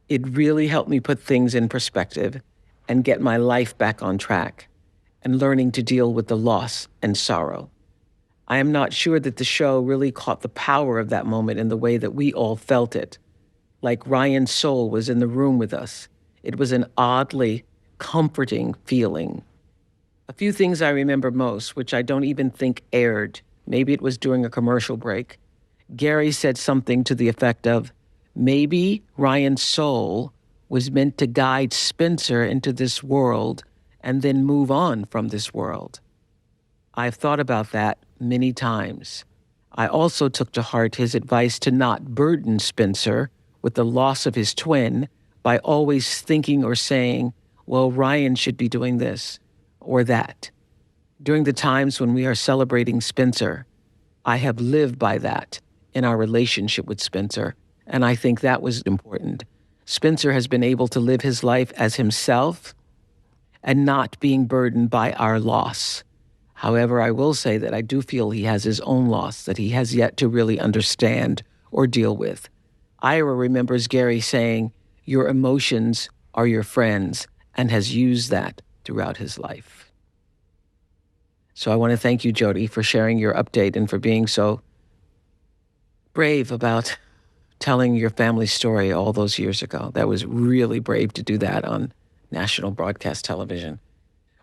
Speaker 1: It really helped me put things in perspective and get my life back on track and learning to deal with the loss and sorrow. I am not sure that the show really caught the power of that moment in the way that we all felt it. Like Ryan's soul was in the room with us. It was an oddly comforting feeling. A few things I remember most, which I don't even think aired. Maybe it was during a commercial break. Gary said something to the effect of, maybe Ryan's soul was meant to guide Spencer into this world and then move on from this world. I've thought about that many times. I also took to heart his advice to not burden Spencer with the loss of his twin by always thinking or saying, well, Ryan should be doing this or that. During the times when we are celebrating Spencer, I have lived by that in our relationship with Spencer, and I think that was important. Spencer has been able to live his life as himself and not being burdened by our loss. However, I will say that I do feel he has his own loss that he has yet to really understand or deal with. Ira remembers Gary saying, your emotions are your friends, and has used that throughout his life. So I want to thank you, Jody, for sharing your update and for being so brave about telling your family story all those years ago. That was really brave to do that on national broadcast television.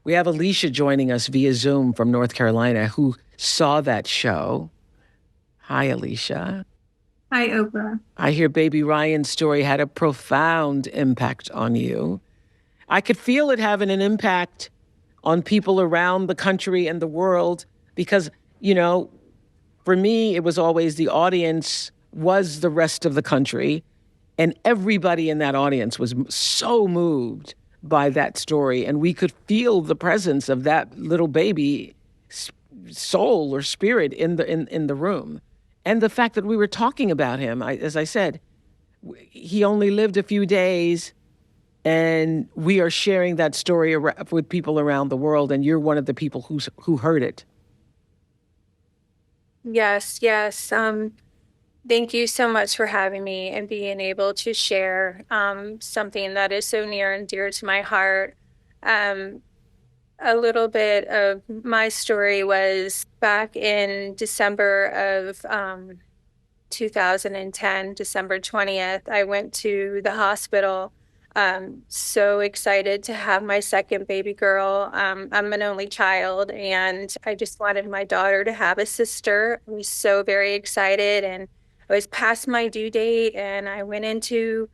Speaker 1: We have Alysia joining us via Zoom from North Carolina who saw that show. Hi, Alysia.
Speaker 7: Hi, Oprah.
Speaker 1: I hear baby Ryan's story had a profound impact on you. I could feel it having an impact on people around the country and the world because, you know, for me, it was always the audience was the rest of the country, and everybody in that audience was so moved by that story, and we could feel the presence of that little baby soul or spirit in the room. And the fact that we were talking about him, as I said, he only lived a few days, and we are sharing that story with people around the world, and you're one of the people who heard it.
Speaker 7: Yes. Thank you so much for having me and being able to share something that is so near and dear to my heart. A little bit of my story was back in December of 2010, December 20th. I went to the hospital. So excited to have my second baby girl. I'm an only child, and I just wanted my daughter to have a sister. I was so very excited, and I was past my due date, and I went into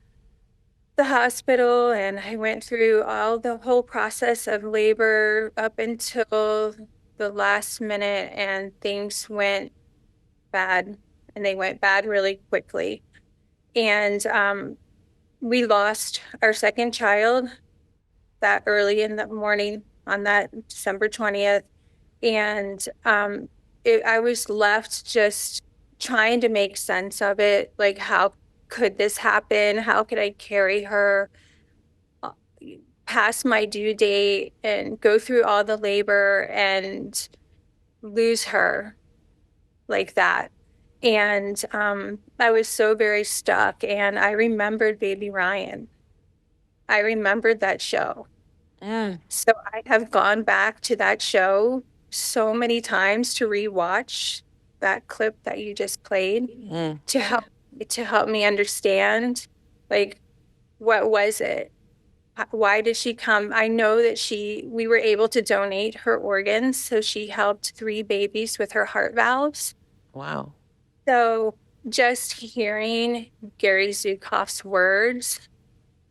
Speaker 7: the hospital, and I went through the whole process of labor up until the last minute, and things went bad, and they went bad really quickly. And we lost our second child that early in the morning on that December 20th. And I was left just trying to make sense of it. Like, how could this happen? How could I carry her past my due date and go through all the labor and lose her like that? And I was so very stuck. And I remembered Baby Ryan. I remembered that show. So I have gone back to that show so many times to rewatch that clip that you just played to help me understand, like, what was it? Why did she come? I know that we were able to donate her organs, so she helped 3 babies with her heart valves.
Speaker 1: Wow.
Speaker 7: So just hearing Gary Zukav's words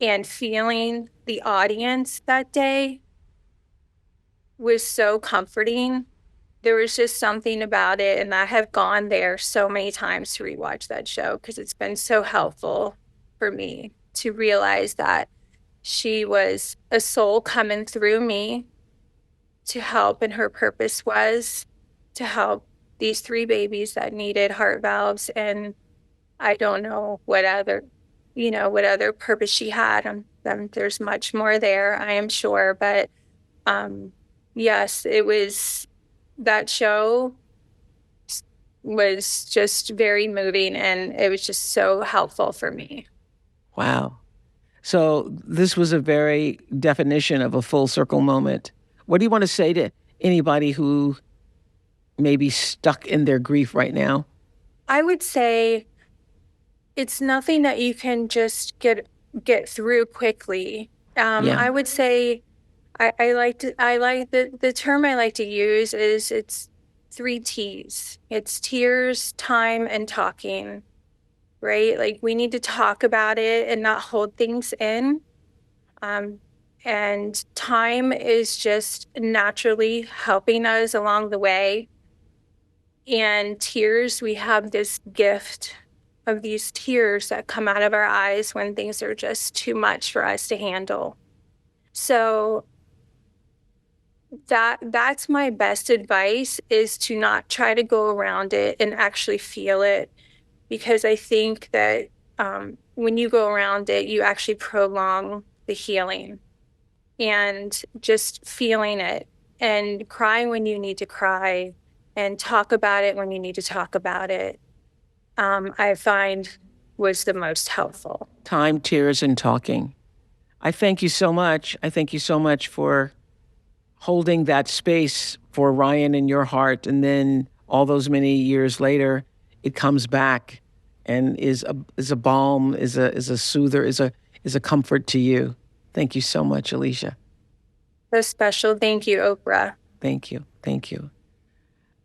Speaker 7: and feeling the audience that day was so comforting. There was just something about it, and I have gone there so many times to rewatch that show because it's been so helpful for me to realize that she was a soul coming through me to help, and her purpose was to help these 3 babies that needed heart valves. And I don't know what other purpose she had. There's much more there, I am sure. But yes, it was, that show was just very moving, and it was just so helpful for me.
Speaker 1: Wow. So this was a very definition of a full circle moment. What do you want to say to anybody who may be stuck in their grief right now?
Speaker 7: I would say it's nothing that you can just get through quickly. I would say I like the term I like to use is it's 3 T's. It's tears, time, and talking, right? Like, we need to talk about it and not hold things in. And time is just naturally helping us along the way. And tears, we have this gift of these tears that come out of our eyes when things are just too much for us to handle. So that's my best advice, is to not try to go around it and actually feel it, because I think that when you go around it, you actually prolong the healing. And just feeling it and crying when you need to cry and talk about it when you need to talk about it, I find was the most helpful.
Speaker 1: Time, tears, and talking. I thank you so much. I thank you so much for holding that space for Ryan in your heart. And then all those many years later, it comes back and is a balm, is a soother, is a comfort to you. Thank you so much, Alysia.
Speaker 7: So special. Thank you, Oprah.
Speaker 1: Thank you. Thank you.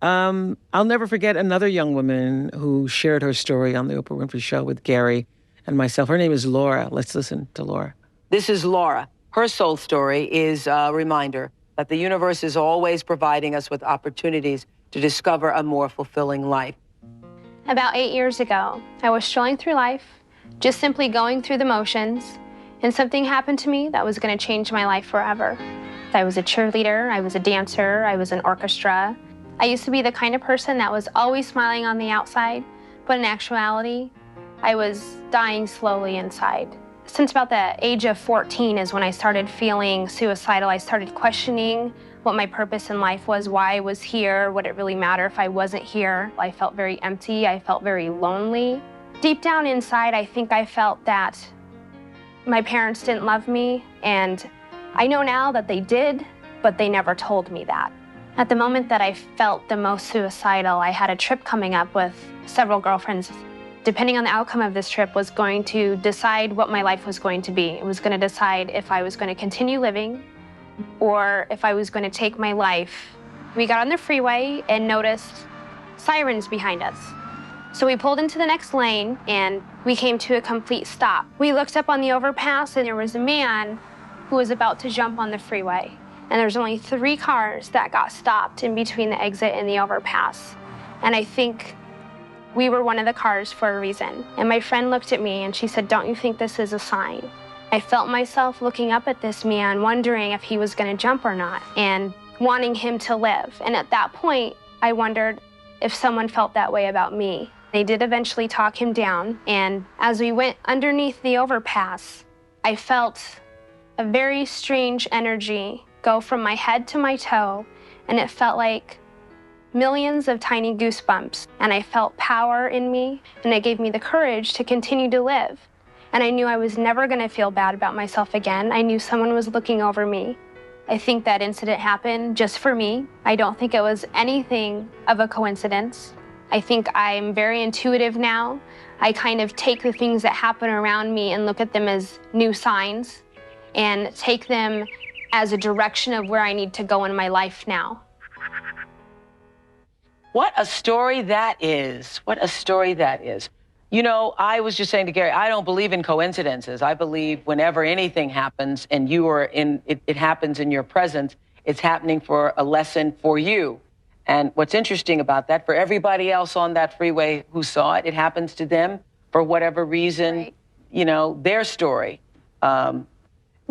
Speaker 1: I'll never forget another young woman who shared her story on the Oprah Winfrey Show with Gary and myself. Her name is Laura. Let's listen to Laura.
Speaker 8: This is Laura. Her soul story is a reminder that the universe is always providing us with opportunities to discover a more fulfilling life.
Speaker 5: About 8 years ago, I was strolling through life, just simply going through the motions, and something happened to me that was going to change my life forever. I was a cheerleader, I was a dancer, I was in orchestra. I used to be the kind of person that was always smiling on the outside, but in actuality, I was dying slowly inside. Since about the age of 14 is when I started feeling suicidal. I started questioning what my purpose in life was, why I was here, would it really matter if I wasn't here? I felt very empty, I felt very lonely. Deep down inside, I think I felt that my parents didn't love me, and I know now that they did, but they never told me that. At the moment that I felt the most suicidal, I had a trip coming up with several girlfriends. Depending on the outcome of this trip was going to decide what my life was going to be. It was going to decide if I was going to continue living or if I was going to take my life. We got on the freeway and noticed sirens behind us. So we pulled into the next lane and we came to a complete stop. We looked up on the overpass and there was a man who was about to jump on the freeway. And there's only 3 cars that got stopped in between the exit and the overpass. And I think we were one of the cars for a reason. And my friend looked at me and she said, "Don't you think this is a sign?"
Speaker 9: I felt myself looking up at this man, wondering if he was going to jump or not, and wanting him to live. And at that point, I wondered if someone felt that way about me. They did eventually talk him down, and as we went underneath the overpass, I felt a very strange energy go from my head to my toe, and it felt like millions of tiny goosebumps, and I felt power in me, and it gave me the courage to continue to live. And I knew I was never going to feel bad about myself again. I knew someone was looking over me. I think that incident happened just for me. I don't think it was anything of a coincidence. I think I'm very intuitive now. I kind of take the things that happen around me and look at them as new signs and take them as a direction of where I need to go in my life now.
Speaker 8: What a story that is. What a story that is. You know, I was just saying to Gary, I don't believe in coincidences. I believe whenever anything happens and you are in, it happens in your presence, it's happening for a lesson for you. And what's interesting about that, for everybody else on that freeway who saw it, it happens to them for whatever reason, right. You know, their story.
Speaker 9: Yeah,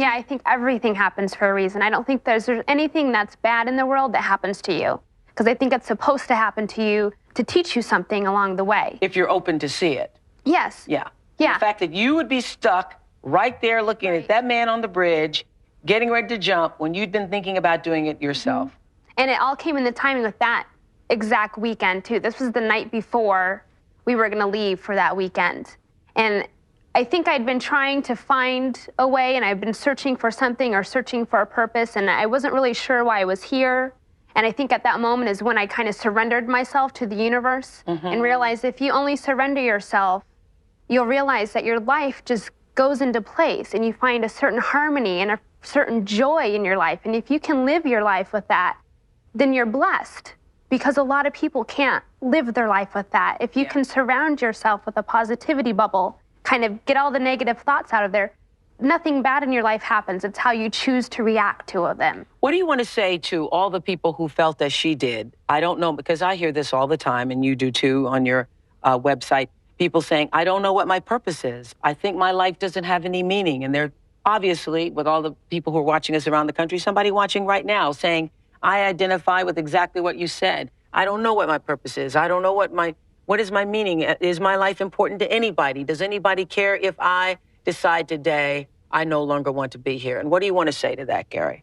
Speaker 9: I think everything happens for a reason. I don't think there's anything that's bad in the world that happens to you, because I think it's supposed to happen to you to teach you something along the way.
Speaker 8: If you're open to see it.
Speaker 9: Yes.
Speaker 8: Yeah.
Speaker 9: Yeah.
Speaker 8: The fact that you would be stuck right there looking at that man on the bridge, getting ready to jump when you'd been thinking about doing it yourself.
Speaker 9: Mm-hmm. And it all came in the timing with that exact weekend, too. This was the night before we were going to leave for that weekend. And I think I'd been trying to find a way, and I've been searching for something or searching for a purpose, and I wasn't really sure why I was here. And I think at that moment is when I kind of surrendered myself to the universe and realized if you only surrender yourself, you'll realize that your life just goes into place and you find a certain harmony and a certain joy in your life. And if you can live your life with that, then you're blessed, because a lot of people can't live their life with that. If you can surround yourself with a positivity bubble, kind of get all the negative thoughts out of there, nothing bad in your life happens. It's how you choose to react to them.
Speaker 8: What do you want to say to all the people who felt as she did? I don't know, because I hear this all the time, and you do too on your website. People saying, I don't know what my purpose is. I think my life doesn't have any meaning. And they're obviously, with all the people who are watching us around the country, somebody watching right now saying, I identify with exactly what you said. I don't know what my purpose is. I don't know what is my meaning? Is my life important to anybody? Does anybody care if I decide today I no longer want to be here? And what do you want to say to that, Gary?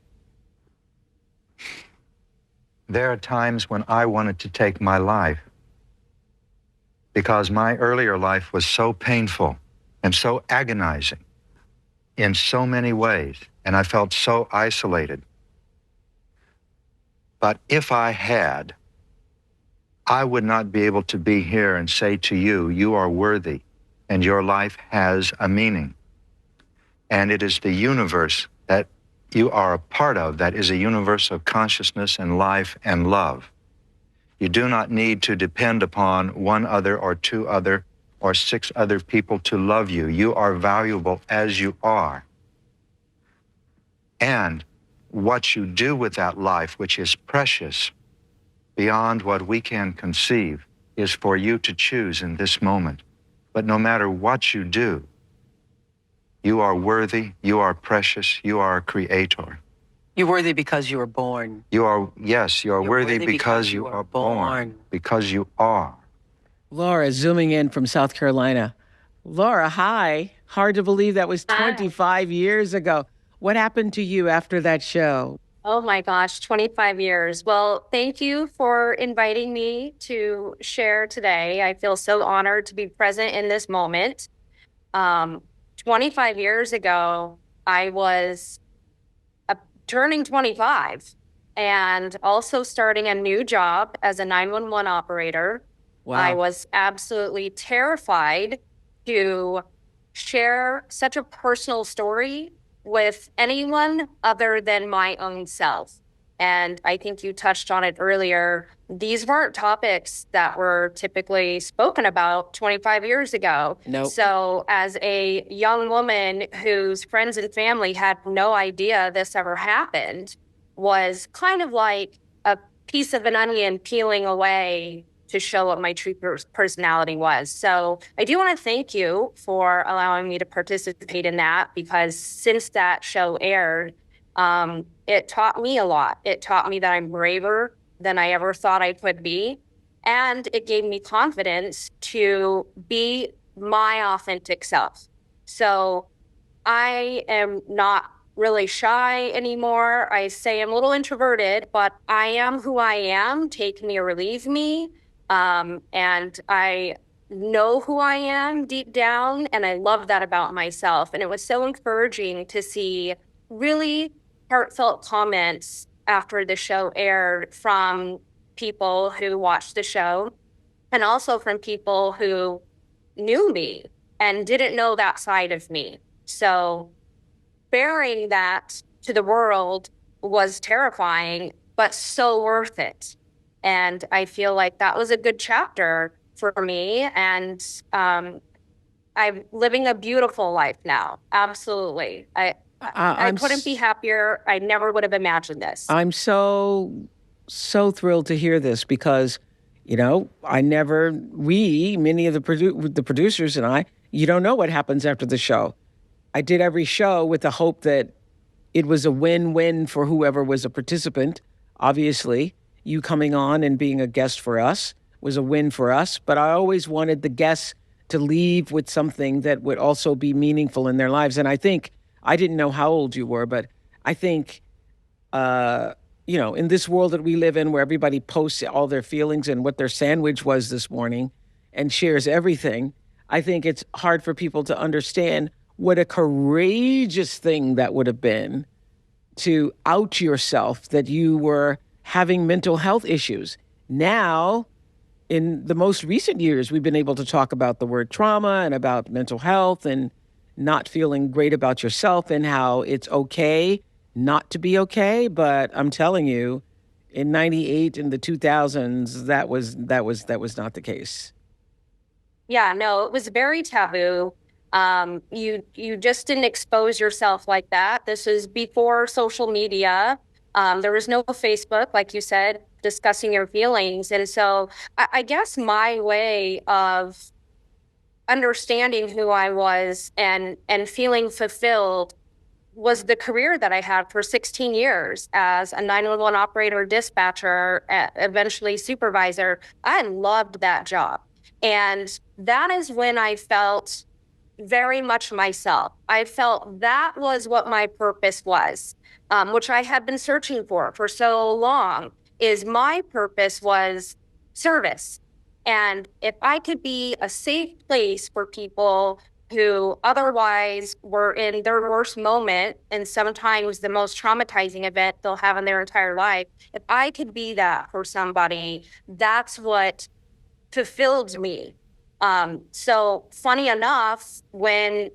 Speaker 2: There are times when I wanted to take my life because my earlier life was so painful and so agonizing in so many ways, and I felt so isolated. But if I had, I would not be able to be here and say to you, you are worthy and your life has a meaning. And it is the universe that you are a part of that is a universe of consciousness and life and love. You do not need to depend upon one other or two other or six other people to love you. You are valuable as you are. And what you do with that life, which is precious beyond what we can conceive, is for you to choose in this moment. But no matter what you do, you are worthy, you are precious, you are a creator.
Speaker 8: You're worthy because you were born.
Speaker 2: You are, yes, you are worthy because you are born. Because you are.
Speaker 1: Laura zooming in from South Carolina. Laura, hi. Hard to believe that was 25 years ago. What happened to you after that show?
Speaker 10: Oh my gosh, 25 years. Well, thank you for inviting me to share today. I feel so honored to be present in this moment. 25 years ago, I was turning 25 and also starting a new job as a 911 operator. Wow. I was absolutely terrified to share such a personal story with anyone other than my own self. And I think you touched on it earlier. These weren't topics that were typically spoken about 25 years ago.
Speaker 8: Nope.
Speaker 10: So as a young woman whose friends and family had no idea this ever happened, was kind of like a piece of an onion peeling away to show what my true personality was. So I do want to thank you for allowing me to participate in that, because since that show aired, it taught me a lot. It taught me that I'm braver than I ever thought I could be. And it gave me confidence to be my authentic self. So I am not really shy anymore. I say I'm a little introverted, but I am who I am. Take me or leave me. And I know who I am deep down, and I love that about myself. And it was so encouraging to see really heartfelt comments after the show aired from people who watched the show, and also from people who knew me and didn't know that side of me. So bearing that to the world was terrifying, but so worth it. And I feel like that was a good chapter for me. And I'm living a beautiful life now. Absolutely. I couldn't be happier. I never would have imagined this.
Speaker 1: I'm so thrilled to hear this, because, many of the producers and I, you don't know what happens after the show. I did every show with the hope that it was a win-win for whoever was a participant. Obviously, you coming on and being a guest for us was a win for us, but I always wanted the guests to leave with something that would also be meaningful in their lives. And I think, I didn't know how old you were, but I think, in this world that we live in, where everybody posts all their feelings and what their sandwich was this morning and shares everything, I think it's hard for people to understand what a courageous thing that would have been to out yourself that you were having mental health issues. Now, in the most recent years, we've been able to talk about the word trauma and about mental health and not feeling great about yourself, and how it's okay not to be okay. But I'm telling you, in 98, in the 2000s, that was not the case.
Speaker 10: Yeah, no, it was very taboo. You just didn't expose yourself like that. This was before social media. There was no Facebook, like you said, discussing your feelings. And so I guess my way of understanding who I was and feeling fulfilled was the career that I had for 16 years as a 911 operator, dispatcher, eventually supervisor. I loved that job. And that is when I felt very much myself. I felt that was what my purpose was, which I had been searching for so long. Is my purpose was service. And if I could be a safe place for people who otherwise were in their worst moment, and sometimes the most traumatizing event they'll have in their entire life, if I could be that for somebody, that's what fulfilled me. So funny enough, when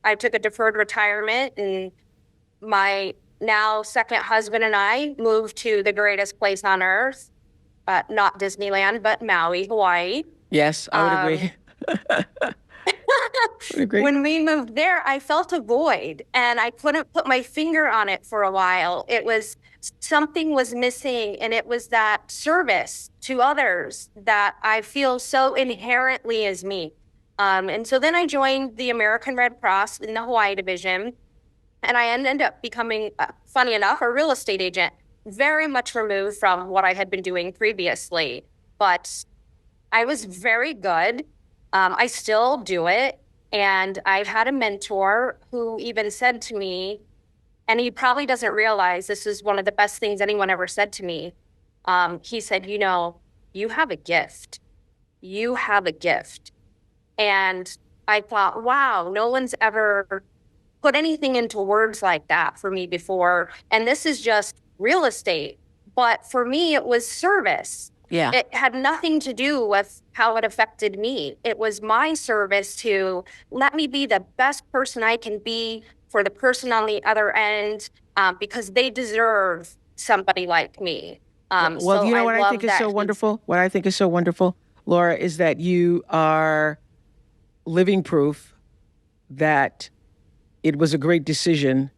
Speaker 10: I took a deferred retirement and my now second husband and I moved to the greatest place on earth, not Disneyland, but Maui, Hawaii.
Speaker 1: Yes, I would agree.
Speaker 10: When we moved there, I felt a void, and I couldn't put my finger on it for a while. It was something was missing, and it was that service to others that I feel so inherently is me. And so then I joined the American Red Cross in the Hawaii division, and I ended up becoming, funny enough, a real estate agent, very much removed from what I had been doing previously. But I was very good. I still do it. And I've had a mentor who even said to me, and he probably doesn't realize this is one of the best things anyone ever said to me. He said, you have a gift. You have a gift. And I thought, wow, no one's ever put anything into words like that for me before. And this is just real estate. But for me, it was service.
Speaker 1: Yeah.
Speaker 10: It had nothing to do with how it affected me. It was my service to let me be the best person I can be for the person on the other end, because they deserve somebody like me.
Speaker 1: Well, so you know what I think is so wonderful? What I think is so wonderful, Laura, is that you are living proof that it was a great decision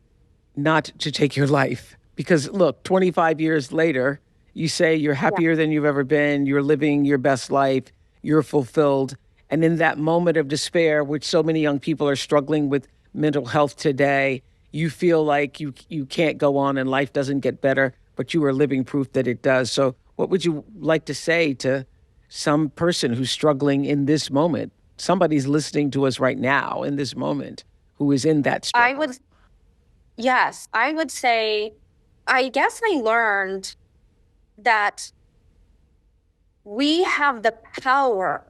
Speaker 1: not to take your life. Because look, 25 years later, You say you're happier than you've ever been. You're living your best life. You're fulfilled. And in that moment of despair, which so many young people are struggling with mental health today, you feel like you can't go on and life doesn't get better, but you are living proof that it does. So what would you like to say to some person who's struggling in this moment? Somebody's listening to us right now in this moment who is in that struggle.
Speaker 10: I would say, I guess I learned that we have the power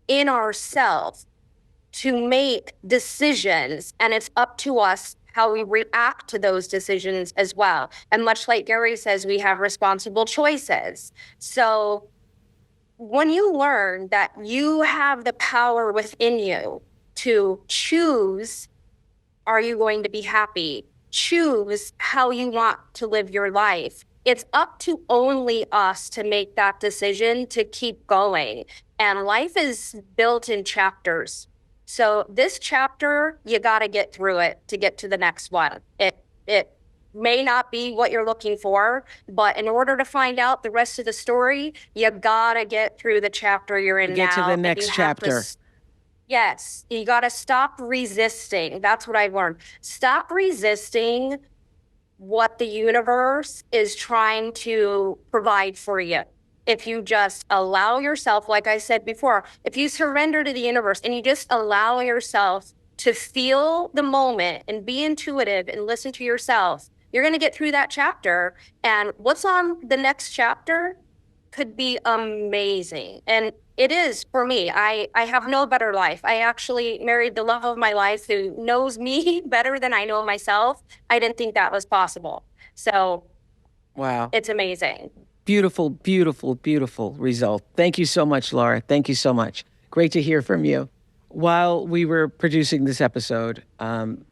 Speaker 10: in ourselves to make decisions, and it's up to us how we react to those decisions as well. And much like Gary says, we have responsible choices. So when you learn that you have the power within you to choose, are you going to be happy? Choose how you want to live your life. It's up to only us to make that decision to keep going. And life is built in chapters. So this chapter, you got to get through it to get to the next one. It may not be what you're looking for, but in order to find out the rest of the story, you got to get through the chapter you're in now.
Speaker 1: Get to the next chapter.
Speaker 10: Yes, you got to stop resisting. That's what I've learned. Stop resisting what the universe is trying to provide for you. If you just allow yourself, like I said before, if you surrender to the universe and you just allow yourself to feel the moment and be intuitive and listen to yourself, you're going to get through that chapter. And what's on the next chapter could be amazing. And it is for me. I have no better life. I actually married the love of my life who knows me better than I know myself. I didn't think that was possible. So
Speaker 1: wow,
Speaker 10: it's amazing.
Speaker 1: Beautiful, beautiful, beautiful result. Thank you so much, Laura. Thank you so much. Great to hear from you. While we were producing this episode,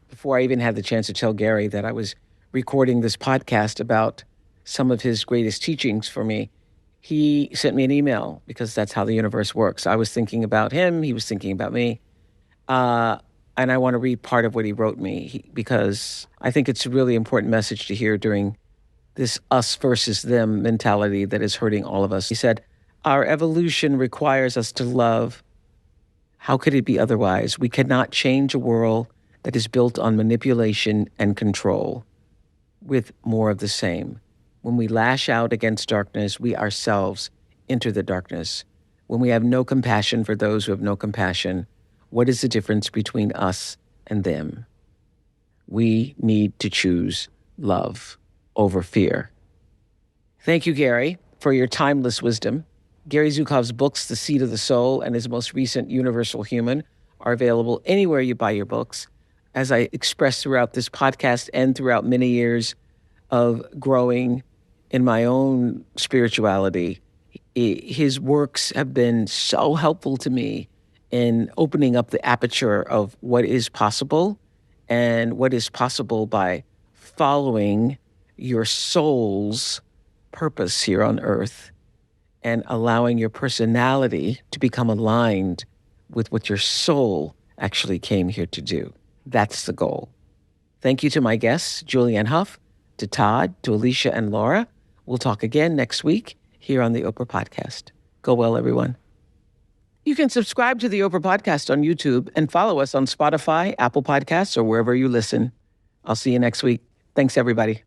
Speaker 1: before I even had the chance to tell Gary that I was recording this podcast about some of his greatest teachings for me, he sent me an email because that's how the universe works. I was thinking about him. He was thinking about me. And I want to read part of what he wrote me because I think it's a really important message to hear during this us versus them mentality that is hurting all of us. He said, our evolution requires us to love. How could it be otherwise? We cannot change a world that is built on manipulation and control with more of the same. When we lash out against darkness, we ourselves enter the darkness. When we have no compassion for those who have no compassion, what is the difference between us and them? We need to choose love over fear. Thank you, Gary, for your timeless wisdom. Gary Zukav's books, The Seed of the Soul, and his most recent Universal Human, are available anywhere you buy your books. As I expressed throughout this podcast and throughout many years of growing in my own spirituality, his works have been so helpful to me in opening up the aperture of what is possible and what is possible by following your soul's purpose here on earth and allowing your personality to become aligned with what your soul actually came here to do. That's the goal. Thank you to my guests, Julianne Hough, to Todd, to Alysia and Laura. We'll talk again next week here on the Oprah Podcast. Go well, everyone. You can subscribe to the Oprah Podcast on YouTube and follow us on Spotify, Apple Podcasts, or wherever you listen. I'll see you next week. Thanks, everybody.